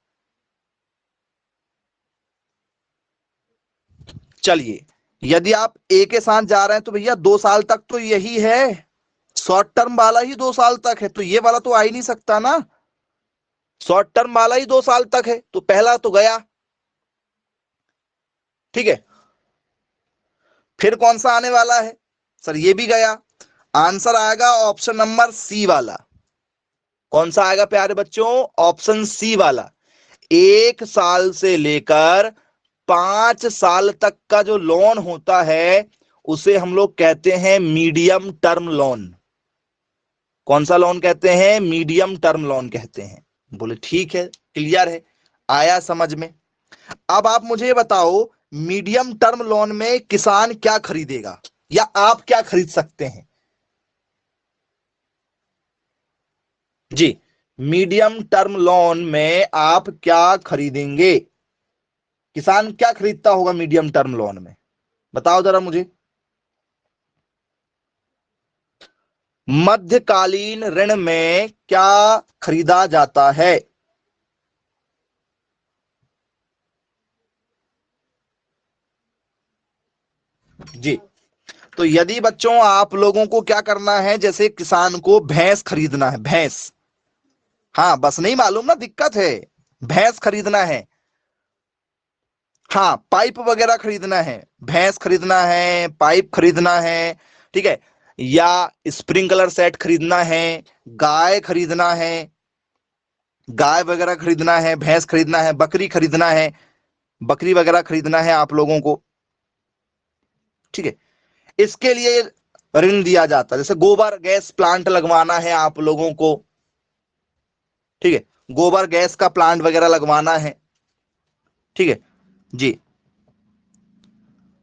चलिए, यदि आप ए के साथ जा रहे हैं तो भैया 2 साल तक तो यही है, शॉर्ट टर्म वाला ही 2 साल तक है, तो ये वाला तो आ ही नहीं सकता ना, शॉर्ट टर्म वाला ही 2 साल तक है, तो पहला तो गया, ठीक है। फिर कौन सा आने वाला है सर, ये भी गया। आंसर आएगा ऑप्शन नंबर सी वाला। कौन सा आएगा प्यारे बच्चों? ऑप्शन सी वाला। 1 साल से लेकर 5 साल तक का जो लोन होता है उसे हम लोग कहते हैं मीडियम टर्म लोन। कौन सा लोन कहते हैं? मीडियम टर्म लोन कहते हैं। बोले ठीक है, क्लियर है, आया समझ में। अब आप मुझे बताओ, मीडियम टर्म लोन में किसान क्या खरीदेगा, या आप क्या खरीद सकते हैं? जी, मीडियम टर्म लोन में आप क्या खरीदेंगे? किसान क्या खरीदता होगा मीडियम टर्म लोन में, बताओ जरा मुझे। मध्यकालीन ऋण में क्या खरीदा जाता है? जी, तो यदि बच्चों आप लोगों को क्या करना है, जैसे किसान को भैंस खरीदना है, भैंस, हाँ बस नहीं मालूम ना, दिक्कत है, भैंस खरीदना है, हाँ, पाइप वगैरह खरीदना है, भैंस खरीदना है, पाइप खरीदना है, ठीक है, या स्प्रिंकलर सेट खरीदना है, गाय खरीदना है, गाय वगैरह खरीदना है, भैंस खरीदना है, बकरी खरीदना है, बकरी वगैरह खरीदना है आप लोगों को, ठीक है। इसके लिए ऋण दिया जाता है। जैसे गोबर गैस प्लांट लगवाना है आप लोगों को, ठीक है, गोबर गैस का प्लांट वगैरह लगवाना है, ठीक है जी,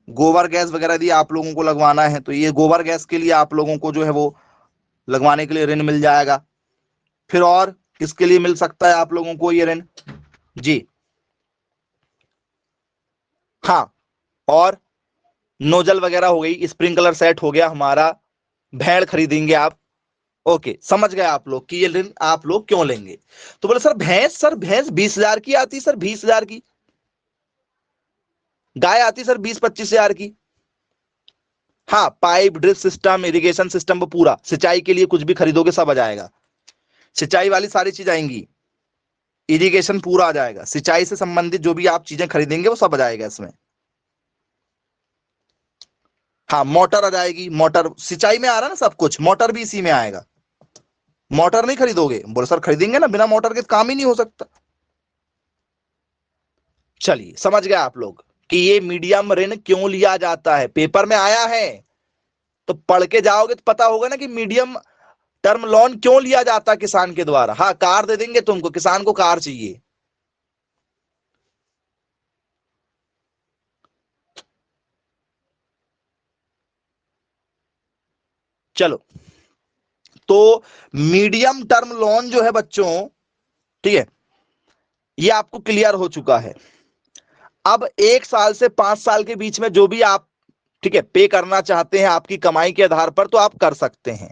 गोबर गैस वगैरह यदि आप लोगों को लगवाना है तो ये गोबर गैस के लिए आप लोगों को जो है वो लगवाने के लिए ऋण मिल जाएगा। फिर और किसके लिए मिल सकता है आप लोगों को ये ऋण? जी हाँ, और नोजल वगैरह हो गई, स्प्रिंकलर सेट हो गया हमारा, भेड़ खरीदेंगे आप। ओके, समझ गए आप लोग कि ये ऋण आप लोग क्यों लेंगे। तो बोले सर भैंस 20,000 की आती, सर 20,000 की, गाय आती सर 20-25,000 की। हाँ, pipe drip system, irrigation system, वो पूरा सिंचाई के लिए कुछ भी खरीदोगे सब आ जाएगा, सिंचाई वाली सारी चीज आएंगी, इरिगेशन पूरा आ जाएगा, सिंचाई से संबंधित जो भी आप चीजें खरीदेंगे वो सब आ जाएगा इसमें। हाँ, मोटर आ जाएगी, मोटर सिंचाई में आ रहा है ना सब कुछ, मोटर भी इसी में आएगा। मोटर नहीं खरीदोगे? बोले सर खरीदेंगे ना, बिना मोटर के काम ही नहीं हो सकता। चलिए, समझ गए आप लोग कि ये मीडियम ऋण क्यों लिया जाता है, पेपर में आया है तो पढ़ के जाओगे तो पता होगा ना कि मीडियम टर्म लोन क्यों लिया जाता है किसान के द्वारा। हाँ, कार दे देंगे तुमको, किसान को कार चाहिए। चलो, तो मीडियम टर्म लोन जो है बच्चों, ठीक है, ये आपको क्लियर हो चुका है। अब 1 साल से 5 साल के बीच में जो भी आप, ठीक है, पे करना चाहते हैं आपकी कमाई के आधार पर तो आप कर सकते हैं।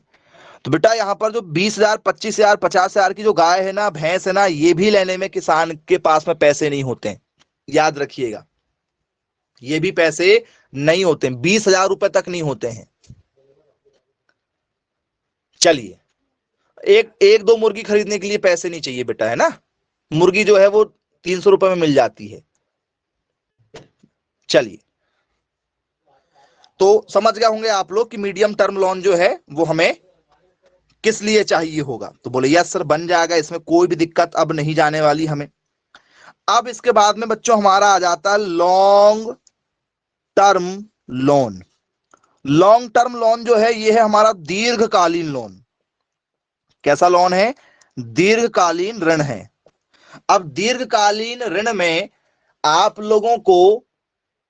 तो बेटा यहां पर जो 20,000, 25,000, 50,000 की जो गाय है ना, भैंस है ना, ये भी लेने में किसान के पास में पैसे नहीं होते हैं, याद रखिएगा, ये भी पैसे नहीं होते हैं, 20,000 रुपए तक नहीं होते हैं। चलिए, एक एक दो मुर्गी खरीदने के लिए पैसे नहीं चाहिए बेटा, है ना, मुर्गी जो है वो 300 रुपए में मिल जाती है। चलिए, तो समझ गए होंगे आप लोग कि मीडियम टर्म लोन जो है वो हमें किस लिए चाहिए होगा। तो बोले यस सर, बन जाएगा, इसमें कोई भी दिक्कत अब नहीं जाने वाली हमें। अब इसके बाद में बच्चों हमारा आ जाता है long term loan. Long term loan जो है ये है हमारा दीर्घकालीन लोन। कैसा लोन है? दीर्घकालीन ऋण है। अब दीर्घकालीन ऋण में आप लोगों को,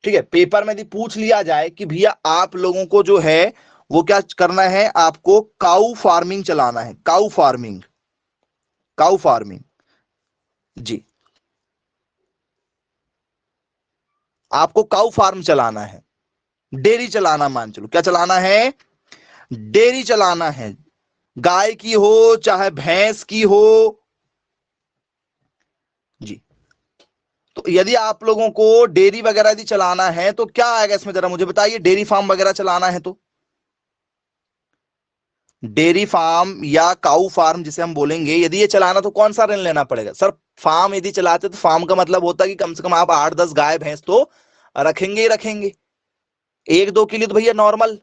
ठीक है, पेपर में यदि पूछ लिया जाए कि भैया आप लोगों को जो है वो क्या करना है, आपको काऊ फार्मिंग चलाना है, काऊ फार्मिंग, काऊ फार्मिंग जी, आपको काऊ फार्म चलाना है, डेयरी चलाना, मान चलो क्या चलाना है, डेयरी चलाना है, गाय की हो चाहे भैंस की हो जी। तो यदि आप लोगों को डेयरी वगैरह यदि चलाना है तो क्या आएगा इसमें, जरा मुझे बताइए, डेयरी फार्म वगैरह चलाना है तो डेयरी फार्म या काऊ फार्म जिसे हम बोलेंगे, यदि ये चलाना तो कौन सा ऋण लेना पड़ेगा सर? फार्म यदि चलाते तो फार्म का मतलब होता है कि कम से कम आप 8-10 गाय भैंस तो रखेंगे ही रखेंगे, एक दो के लिए तो भैया नॉर्मल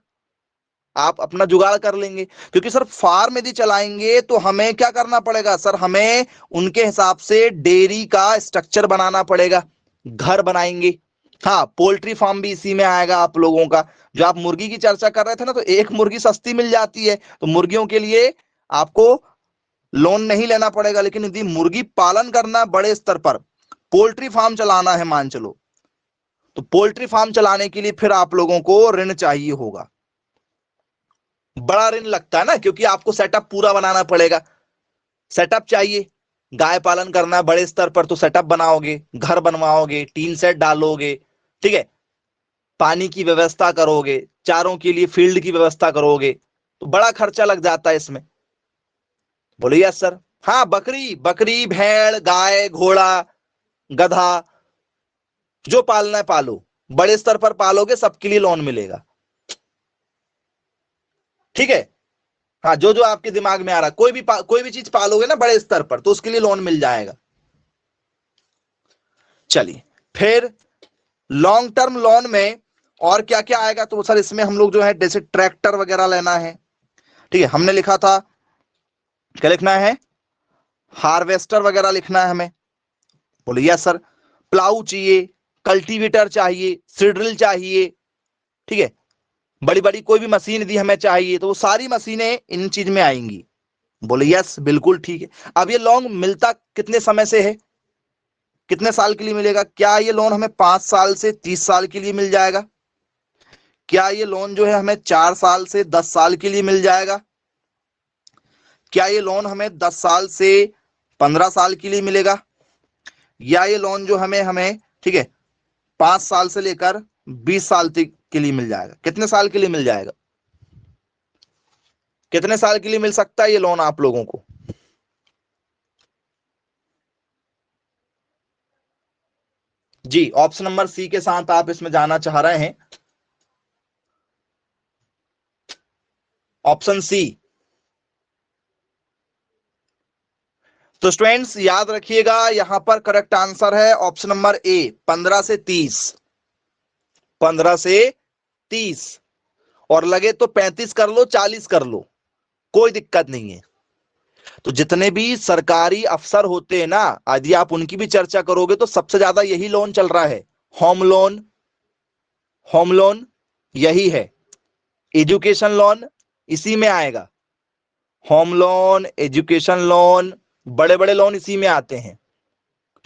आप अपना जुगाड़ कर लेंगे। क्योंकि सर फार्म यदि चलाएंगे तो हमें क्या करना पड़ेगा सर, हमें उनके हिसाब से डेयरी का स्ट्रक्चर बनाना पड़ेगा, घर बनाएंगे। हाँ, पोल्ट्री फार्म भी इसी में आएगा आप लोगों का। जो आप मुर्गी की चर्चा कर रहे थे ना, तो एक मुर्गी सस्ती मिल जाती है, तो मुर्गियों के लिए आपको लोन नहीं लेना पड़ेगा। लेकिन यदि मुर्गी पालन करना बड़े स्तर पर, पोल्ट्री फार्म चलाना है मान चलो, तो पोल्ट्री फार्म चलाने के लिए फिर आप लोगों को ऋण चाहिए होगा, बड़ा ऋण लगता है ना, क्योंकि आपको सेटअप पूरा बनाना पड़ेगा, सेटअप चाहिए। गाय पालन करना है बड़े स्तर पर तो सेटअप बनाओगे, घर बनवाओगे, टीन सेट डालोगे, ठीक है, पानी की व्यवस्था करोगे, चारों के लिए फील्ड की व्यवस्था करोगे, तो बड़ा खर्चा लग जाता है इसमें। बोले यस सर। हाँ, बकरी बकरी भेड़ गाय घोड़ा गधा जो पालना है पालो, बड़े स्तर पर पालोगे सबके लिए लोन मिलेगा, ठीक है। हाँ, जो जो आपके दिमाग में आ रहा, कोई भी चीज पालोगे ना बड़े स्तर पर तो उसके लिए लोन मिल जाएगा। चलिए, फिर लॉन्ग टर्म लोन में और क्या क्या आएगा, तो सर इसमें हम लोग जो है जैसे ट्रैक्टर वगैरह लेना है, ठीक है, हमने लिखा था क्या लिखना है, हार्वेस्टर वगैरह लिखना है हमें, बोले यस सर। प्लाऊ चाहिए, कल्टीवेटर चाहिए, सीड्रिल चाहिए, ठीक है, बड़ी बड़ी कोई भी मशीन यदि हमें चाहिए तो वो सारी मशीनें इन चीज में आएंगी। बोले यस बिल्कुल ठीक है। अब ये लोन मिलता कितने समय से है, कितने साल के लिए मिलेगा, क्या ये लोन हमें 5 साल से 30 साल के लिए मिल जाएगा, क्या ये लोन जो है हमें 4 साल से 10 साल के लिए मिल जाएगा, क्या ये लोन हमें 10 साल से 15 साल के लिए मिलेगा, या ये लोन जो हमें हमें ठीक है 5 साल से लेकर 20 साल तक के लिए मिल जाएगा, कितने साल के लिए मिल जाएगा, कितने साल के लिए मिल सकता है ये लोन आप लोगों को। जी ऑप्शन नंबर सी के साथ आप इसमें जाना चाह रहे हैं, ऑप्शन सी। तो स्टूडेंट्स याद रखिएगा यहां पर करेक्ट आंसर है ऑप्शन नंबर ए, 15 से 30, 15 से 30, और लगे तो 35 कर लो, 40 कर लो, कोई दिक्कत नहीं है। तो जितने भी सरकारी अफसर होते हैं ना, यदि आप उनकी भी चर्चा करोगे तो सबसे ज्यादा यही लोन चल रहा है, होम लोन, होम लोन यही है, एजुकेशन लोन इसी में आएगा, होम लोन, एजुकेशन लोन, बड़े बड़े लोन इसी में आते हैं,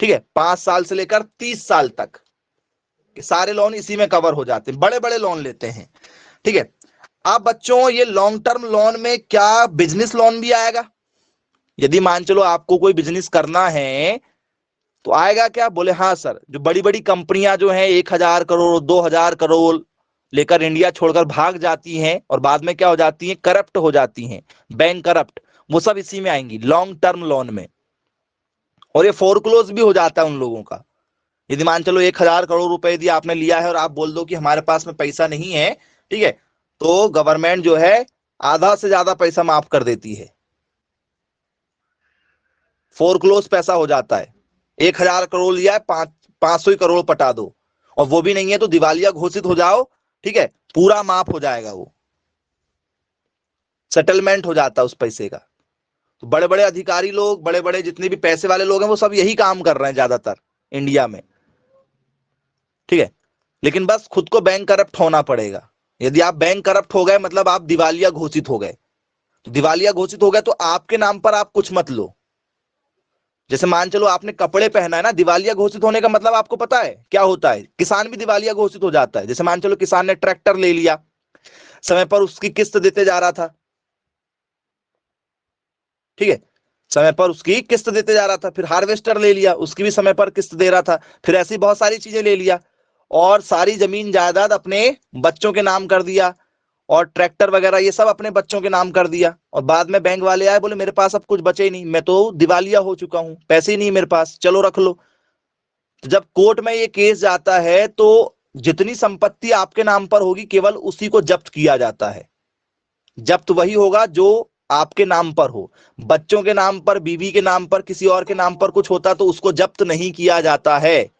ठीक है, 5 साल से लेकर 30 साल तक सारे लोन इसी में कवर हो जाते हैं, बड़े बड़े लोन लेते हैं, ठीक है। अब बच्चों ये लॉन्ग टर्म लोन में क्या बिजनेस लोन भी आएगा, यदि मान चलो आपको कोई बिजनेस करना है तो आएगा क्या, बोले हाँ सर, जो बड़ी बड़ी कंपनियां जो हैं 1,000 करोड़ 2,000 करोड़ लेकर इंडिया छोड़कर भाग जाती हैं और बाद में क्या हो जाती हैं, करप्ट हो जाती हैं, बैंक करप्ट, वो सब इसी में आएंगी लॉन्ग टर्म लोन में, और ये फोरक्लोज भी हो जाता है उन लोगों का। यदि मान चलो 1,000 करोड़ रुपए यदि आपने लिया है और आप बोल दो कि हमारे पास में पैसा नहीं है, ठीक है, तो गवर्नमेंट जो है आधा से ज्यादा पैसा माफ कर देती है, फोरक्लोज पैसा हो जाता है। 1,000 करोड़ लिया है, 500 करोड़ पटा दो, और वो भी नहीं है तो दिवालिया घोषित हो जाओ, ठीक है, पूरा माफ हो जाएगा, वो सेटलमेंट हो जाता है उस पैसे का। तो बड़े बड़े अधिकारी लोग, बड़े बड़े जितने भी पैसे वाले लोग हैं वो सब यही काम कर रहे हैं ज्यादातर इंडिया में, ठीक है, लेकिन बस खुद को बैंक करप्ट होना पड़ेगा। यदि आप बैंक करप्ट हो गए मतलब आप दिवालिया घोषित हो गए, तो दिवालिया घोषित हो गए तो आपके नाम पर आप कुछ मत लो। जैसे मान चलो आपने कपड़े पहना है ना, दिवालिया घोषित होने का मतलब आपको पता है क्या होता है, किसान भी दिवालिया घोषित हो जाता है। जैसे मान चलो किसान ने ट्रैक्टर ले लिया, समय पर उसकी किस्त देते जा रहा था, ठीक है, समय पर उसकी किस्त देते जा रहा था, फिर हार्वेस्टर ले लिया, उसकी भी समय पर किस्त दे रहा था, फिर ऐसी बहुत सारी चीजें ले लिया, और सारी जमीन जायदाद अपने बच्चों के नाम कर दिया, और ट्रैक्टर वगैरह ये सब अपने बच्चों के नाम कर दिया, और बाद में बैंक वाले आए, बोले मेरे पास अब कुछ बचे ही नहीं, मैं तो दिवालिया हो चुका हूं, पैसे ही नहीं मेरे पास, चलो रख लो। तो जब कोर्ट में ये केस जाता है तो जितनी संपत्ति आपके नाम पर होगी केवल उसी को जब्त किया जाता है, जब्त वही होगा जो आपके नाम पर हो, बच्चों के नाम पर, बीवी के नाम पर, किसी और के नाम पर कुछ होता तो उसको जब्त नहीं किया जाता है।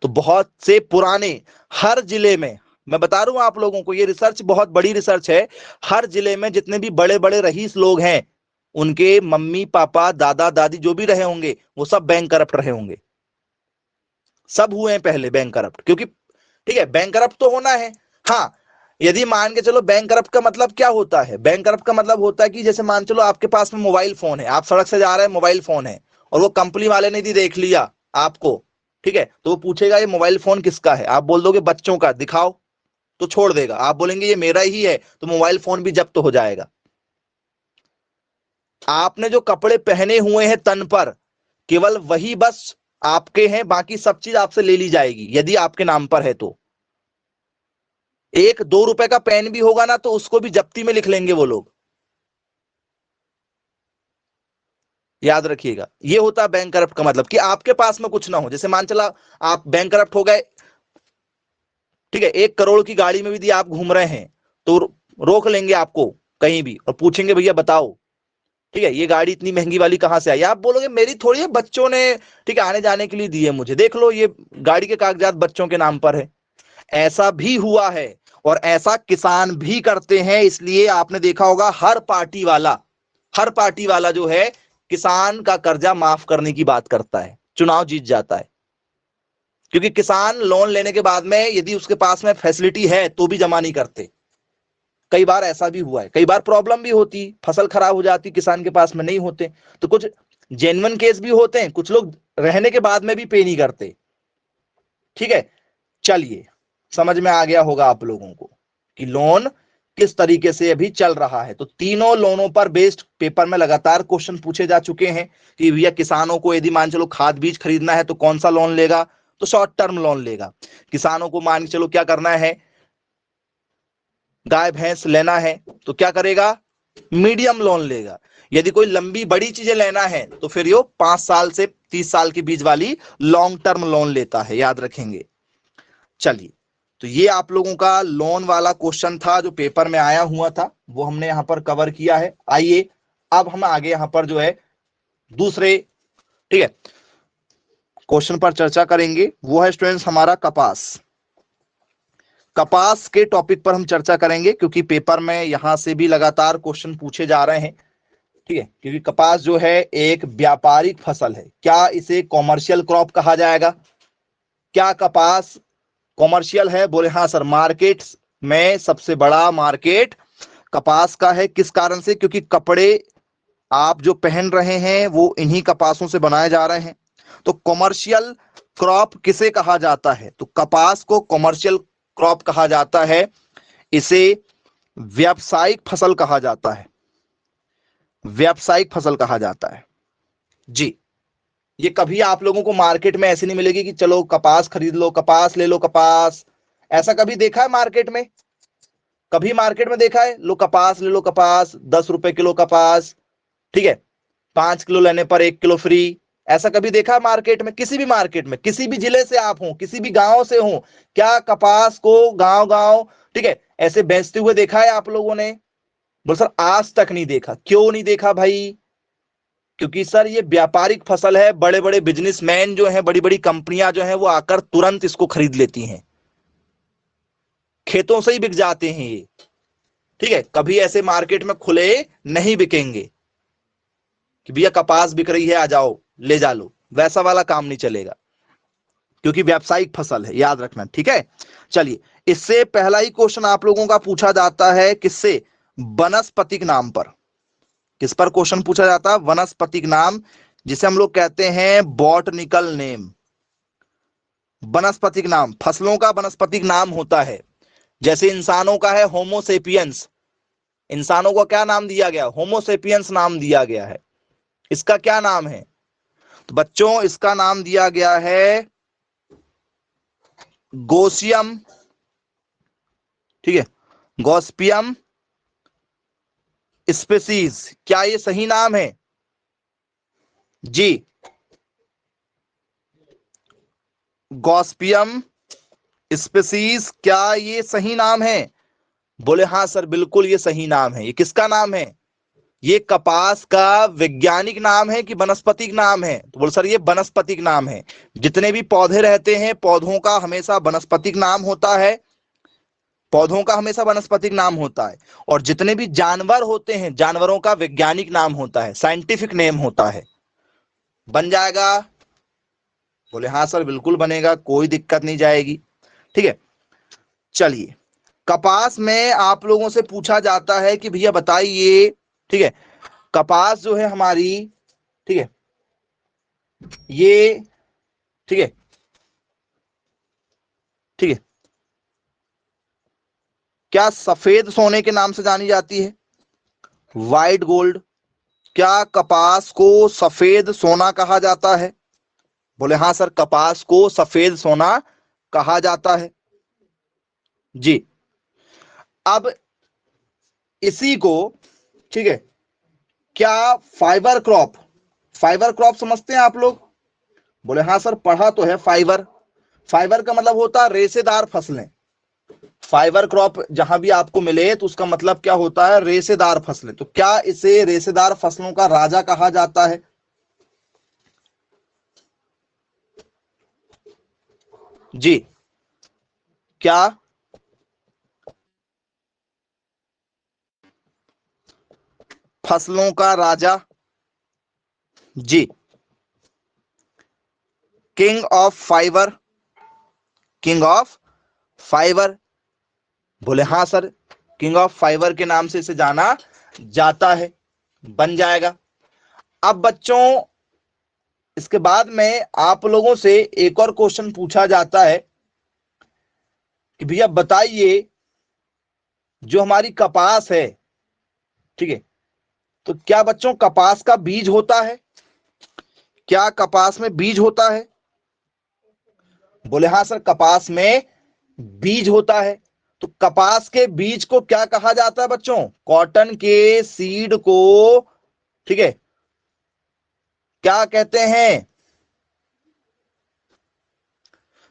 तो बहुत से पुराने, हर जिले में, मैं बता रहा हूं आप लोगों को, ये रिसर्च बहुत बड़ी रिसर्च है, हर जिले में जितने भी बड़े बड़े रईस लोग हैं उनके मम्मी पापा दादा दादी जो भी रहे होंगे वो सब बैंक करप्ट रहे होंगे, सब हुए हैं पहले बैंक करप्ट, क्योंकि ठीक है बैंक करप्ट तो होना है। हाँ, यदि मान के चलो बैंक करप्ट का मतलब क्या होता है, बैंक करप्ट का मतलब होता है कि जैसे मान चलो आपके पास में मोबाइल फोन है, आप सड़क से जा रहे हैं, मोबाइल फोन है, और वो कंपनी वाले ने यदि देख लिया आपको, ठीक है, तो वो पूछेगा ये मोबाइल फोन किसका है, आप बोल दोगे बच्चों का, दिखाओ, तो छोड़ देगा, आप बोलेंगे ये मेरा ही है तो मोबाइल फोन भी जब्त हो जाएगा। आपने जो कपड़े पहने हुए हैं तन पर केवल वही बस आपके हैं, बाकी सब चीज आपसे ले ली जाएगी यदि आपके नाम पर है तो। 1-2 रुपए का पेन भी होगा ना तो उसको भी जप्ती में लिख लेंगे वो लोग, याद रखिएगा। ये होता है बैंक करप्ट का मतलब कि आपके पास में कुछ ना हो। जैसे मान चला आप बैंक करप्ट हो गए, ठीक है, 1 करोड़ की गाड़ी में भी आप घूम रहे हैं तो रोक लेंगे आपको कहीं भी और पूछेंगे भैया बताओ, ठीक है, ये गाड़ी इतनी महंगी वाली कहां से आई? आप बोलोगे मेरी थोड़ी है, बच्चों ने ठीक है आने जाने के लिए दी है मुझे, देख लो ये गाड़ी के कागजात बच्चों के नाम पर है। ऐसा भी हुआ है और ऐसा किसान भी करते हैं। इसलिए आपने देखा होगा हर पार्टी वाला जो है किसान का कर्जा माफ करने की बात करता है, चुनाव जीत जाता है। क्योंकि किसान लोन लेने के बाद में यदि उसके पास में फैसिलिटी है तो भी जमा नहीं करते। कई बार ऐसा भी हुआ है, कई बार प्रॉब्लम भी होती, फसल खराब हो जाती, किसान के पास में नहीं होते, तो कुछ जेन्युइन केस भी होते हैं, कुछ लोग रहने के बाद में भी पे नहीं करते। ठीक है, चलिए समझ में आ गया होगा आप लोगों को कि लोन किस तरीके से अभी चल रहा है। तो तीनों लोनों पर बेस्ड पेपर में लगातार क्वेश्चन पूछे जा चुके हैं कि भैया किसानों को यदि मान चलो खाद बीज खरीदना है तो कौन सा लोन लेगा, तो शॉर्ट टर्म लोन लेगा। किसानों को मान के चलो क्या करना है, गाय भैंस लेना है तो क्या करेगा, मीडियम लोन लेगा। यदि कोई लंबी बड़ी चीजें लेना है तो फिर यो 5 साल से 30 साल के बीच वाली लॉन्ग टर्म लोन लेता है, याद रखेंगे। चलिए, तो ये आप लोगों का लोन वाला क्वेश्चन था जो पेपर में आया हुआ था, वो हमने यहां पर कवर किया है। आइए अब हम आगे यहां पर जो है दूसरे ठीक है क्वेश्चन पर चर्चा करेंगे। वो है स्टूडेंट्स हमारा कपास। कपास के टॉपिक पर हम चर्चा करेंगे क्योंकि पेपर में यहां से भी लगातार क्वेश्चन पूछे जा रहे हैं। ठीक है, क्योंकि कपास जो है एक व्यापारिक फसल है। क्या इसे कॉमर्शियल क्रॉप कहा जाएगा? क्या कपास कॉमर्शियल है? बोले हाँ सर, मार्केट में सबसे बड़ा मार्केट कपास का है। किस कारण से? क्योंकि कपड़े आप जो पहन रहे हैं वो इन्हीं कपासों से बनाए जा रहे हैं। तो कॉमर्शियल क्रॉप किसे कहा जाता है? तो कपास को कॉमर्शियल क्रॉप कहा जाता है। इसे व्यावसायिक फसल कहा जाता है, व्यावसायिक फसल कहा जाता है जी। ये कभी आप लोगों को मार्केट में ऐसे नहीं मिलेगी कि चलो कपास खरीद लो, कपास ले लो, कपास। ऐसा कभी देखा है मार्केट में? कभी मार्केट में देखा है लो कपास ले लो, कपास 10 रुपए किलो कपास, ठीक है 5 किलो लेने पर 1 किलो फ्री? ऐसा कभी देखा मार्केट में? किसी भी मार्केट में, किसी भी जिले से आप हो, किसी भी गांव से हो, क्या कपास को गांव गांव ठीक है ऐसे बेचते हुए देखा है आप लोगों ने? बोल सर आज तक नहीं देखा। क्यों नहीं देखा भाई? क्योंकि सर ये व्यापारिक फसल है, बड़े बड़े बिजनेसमैन जो हैं, बड़ी बड़ी कंपनियां जो हैं वो आकर तुरंत इसको खरीद लेती हैं, खेतों से ही बिक जाते हैं ये। ठीक है, कभी ऐसे मार्केट में खुले नहीं बिकेंगे कि भैया कपास बिक रही है आ जाओ ले जा लो, वैसा वाला काम नहीं चलेगा क्योंकि व्यावसायिक फसल है, याद रखना। ठीक है, चलिए इससे पहला ही क्वेश्चन आप लोगों का पूछा जाता है किससे? वनस्पतिक नाम पर। किस पर क्वेश्चन पूछा जाता है? वनस्पतिक नाम, जिसे हम लोग कहते हैं बॉटनिकल नेम। वनस्पतिक नाम, फसलों का वनस्पतिक नाम होता है। जैसे इंसानों का है होमोसेपियंस, इंसानों को क्या नाम दिया गया? होमोसेपियंस नाम दिया गया है। इसका क्या नाम है? तो बच्चों इसका नाम दिया गया है गोसियम, ठीक है गॉस्पियम स्पेसीज। क्या ये सही नाम है जी? गॉस्पियम स्पेसीज, क्या ये सही नाम है? बोले हाँ सर बिल्कुल ये सही नाम है। ये किसका नाम है? ये कपास का वैज्ञानिक नाम है कि वनस्पतिक नाम है? तो बोल सर ये वनस्पतिक नाम है। जितने भी पौधे रहते हैं पौधों का हमेशा वनस्पतिक नाम होता है, पौधों का हमेशा वनस्पतिक नाम होता है। और जितने भी जानवर होते हैं जानवरों का वैज्ञानिक नाम होता है, साइंटिफिक नेम होता है। बन जाएगा? बोले हाँ सर बिल्कुल बनेगा, कोई दिक्कत नहीं जाएगी। ठीक है, चलिए कपास में आप लोगों से पूछा जाता है कि भैया बताइए, ठीक है कपास जो है हमारी, ठीक है ये ठीक है ठीक है क्या सफेद सोने के नाम से जानी जाती है? White gold. क्या कपास को सफेद सोना कहा जाता है? बोले हाँ सर कपास को सफेद सोना कहा जाता है जी। अब इसी को ठीक है क्या फाइबर क्रॉप, फाइबर क्रॉप समझते हैं आप लोग? बोले हाँ सर पढ़ा तो है फाइबर। फाइबर का मतलब होता है रेशेदार फसलें, फाइबर क्रॉप जहां भी आपको मिले तो उसका मतलब क्या होता है, रेशेदार फसलें। तो क्या इसे रेशेदार फसलों का राजा कहा जाता है? जी, क्या फसलों का राजा? जी, king of fibre, king of fibre. बोले हाँ सर, किंग ऑफ फाइबर के नाम से इसे जाना जाता है, बन जाएगा। अब बच्चों इसके बाद में आप लोगों से एक और क्वेश्चन पूछा जाता है कि भैया बताइए, जो हमारी कपास है, ठीक है, तो क्या बच्चों कपास का बीज होता है? क्या कपास में बीज होता है? बोले हाँ सर, कपास में बीज होता है। तो कपास के बीज को क्या कहा जाता है बच्चों? कॉटन के सीड को, ठीक है, क्या कहते हैं?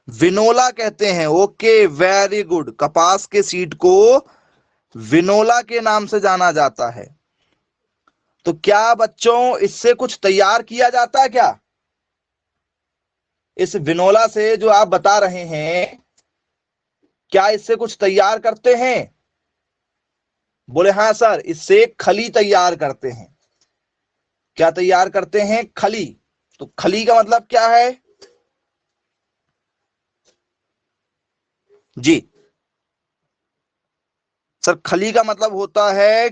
विनोला कहते हैं। Okay, very good. कपास के सीड को विनोला के नाम से जाना जाता है। तो क्या बच्चों इससे कुछ तैयार किया जाता है क्या? इस विनोला से जो आप बता रहे हैं, क्या इससे कुछ तैयार करते हैं? बोले हाँ सर, इससे खली तैयार करते हैं। क्या तैयार करते हैं? खली। तो खली का मतलब क्या है? जी सर, खली का मतलब होता है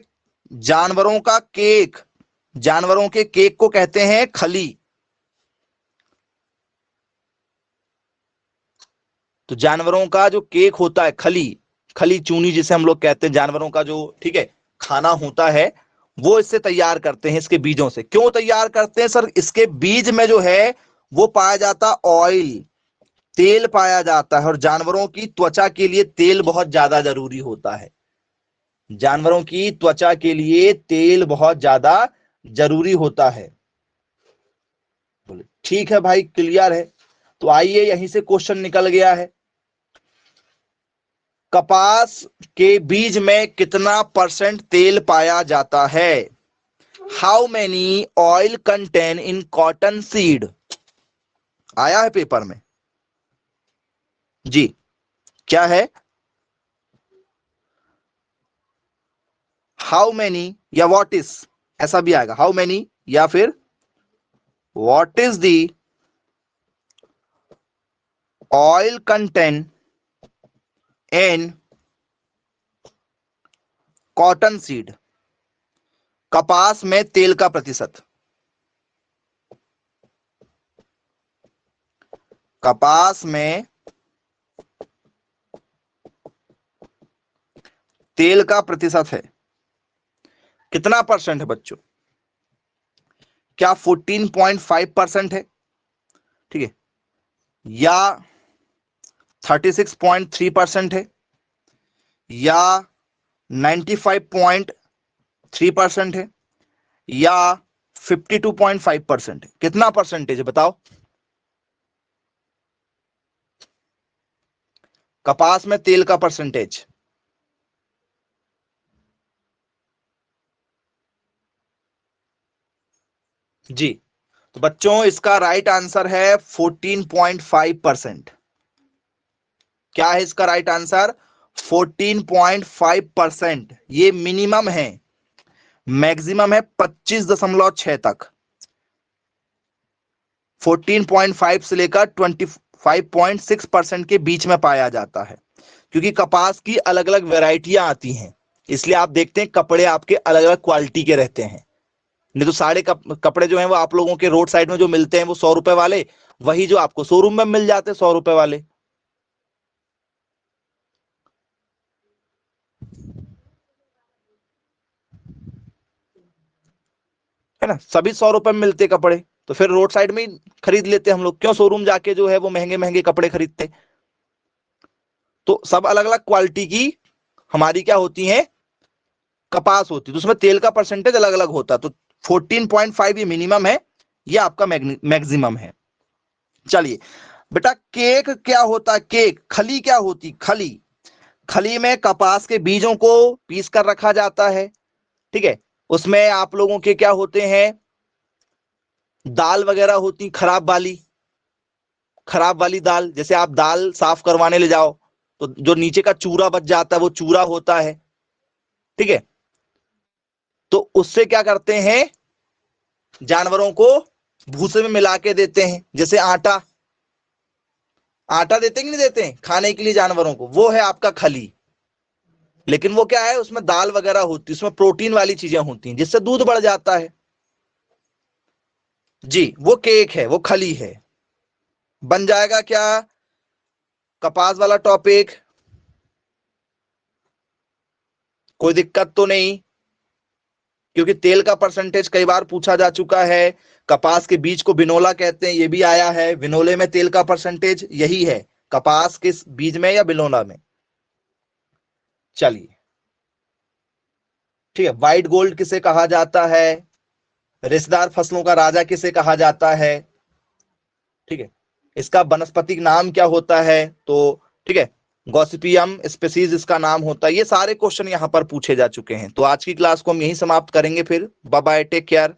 जानवरों का केक। जानवरों के केक को कहते हैं खली। तो जानवरों का जो केक होता है, खली, खली चूनी जिसे हम लोग कहते हैं, जानवरों का जो, ठीक है, खाना होता है, वो इससे तैयार करते हैं, इसके बीजों से। क्यों तैयार करते हैं सर? इसके बीज में जो है वो पाया जाता ऑयल, तेल पाया जाता है। और जानवरों की त्वचा के लिए तेल बहुत ज्यादा जरूरी होता है। जानवरों की त्वचा के लिए तेल बहुत ज्यादा जरूरी होता है। बोले ठीक है भाई, क्लियर है। तो आइए, यहीं से क्वेश्चन निकल गया है। कपास के बीज में कितना परसेंट तेल पाया जाता है? How many oil contain in cotton seed? आया है पेपर में। जी, क्या है? हाउ मेनी या व्हाट इज, ऐसा भी आएगा, हाउ मेनी या फिर what is the oil contain in cotton seed? कपास में तेल का प्रतिशत। कपास में तेल का प्रतिशत है, कितना परसेंट है बच्चों? क्या 14.5% है, ठीक है, या 36.3% है, या 95.3% है, या 52.5% है? कितना परसेंटेज है बताओ? कपास में तेल का परसेंटेज। जी, तो बच्चों इसका राइट आंसर है 14.5%। क्या है इसका राइट आंसर? 14.5%। ये मिनिमम है, मैक्सिमम है 25.6 तक। 14.5 से लेकर 25.6% के बीच में पाया जाता है। क्योंकि कपास की अलग अलग वेराइटियां आती हैं, इसलिए आप देखते हैं कपड़े आपके अलग अलग क्वालिटी के रहते हैं। नहीं तो सारे कपड़े जो हैं वो आप लोगों के रोड साइड में जो मिलते हैं वो 100 रुपए वाले, वही जो आपको शोरूम में मिल जाते हैं 100 रुपए वाले, है ना। सभी 100 रुपए में मिलते कपड़े, तो फिर रोड साइड में ही खरीद लेते हम लोग, क्यों शोरूम जाके जो है वो महंगे महंगे कपड़े खरीदते। तो सब अलग अलग क्वालिटी की हमारी क्या होती है, कपास होती है, तो उसमें तेल का परसेंटेज अलग अलग होता है। तो 14.5 ये मिनिमम है, ये आपका मैक्सिमम है। चलिए बेटा, केक क्या होता है? केक, खली क्या होती? खली, खली में कपास के बीजों को पीस कर रखा जाता है, ठीक है। उसमें आप लोगों के क्या होते हैं, दाल वगैरह होती खराब वाली दाल। जैसे आप दाल साफ करवाने ले जाओ तो जो नीचे का चूरा बच जाता है वो चूरा होता है, ठीक है। तो उससे क्या करते हैं, जानवरों को भूसे में मिला के देते हैं। जैसे आटा आटा देते हैं कि नहीं देते हैं खाने के लिए जानवरों को, वो है आपका खली। लेकिन वो क्या है, उसमें दाल वगैरह होती है, उसमें प्रोटीन वाली चीजें होती हैं जिससे दूध बढ़ जाता है जी। वो केक है, वो खली है। बन जाएगा क्या कपास वाला टॉपिक? कोई दिक्कत तो नहीं, क्योंकि तेल का परसेंटेज कई बार पूछा जा चुका है। कपास के बीज को बिनोला कहते हैं, ये भी आया है। विनोले में तेल का परसेंटेज यही है, कपास के बीज में या बिनोला में। चलिए, ठीक है। व्हाइट गोल्ड किसे कहा जाता है, रेशेदार फसलों का राजा किसे कहा जाता है, ठीक है। इसका वनस्पतिक नाम क्या होता है, तो ठीक है, गॉसिपियम स्पीसीज इसका नाम होता है। ये सारे क्वेश्चन यहां पर पूछे जा चुके हैं। तो आज की क्लास को हम यहीं समाप्त करेंगे। फिर बाय बाय, टेक केयर।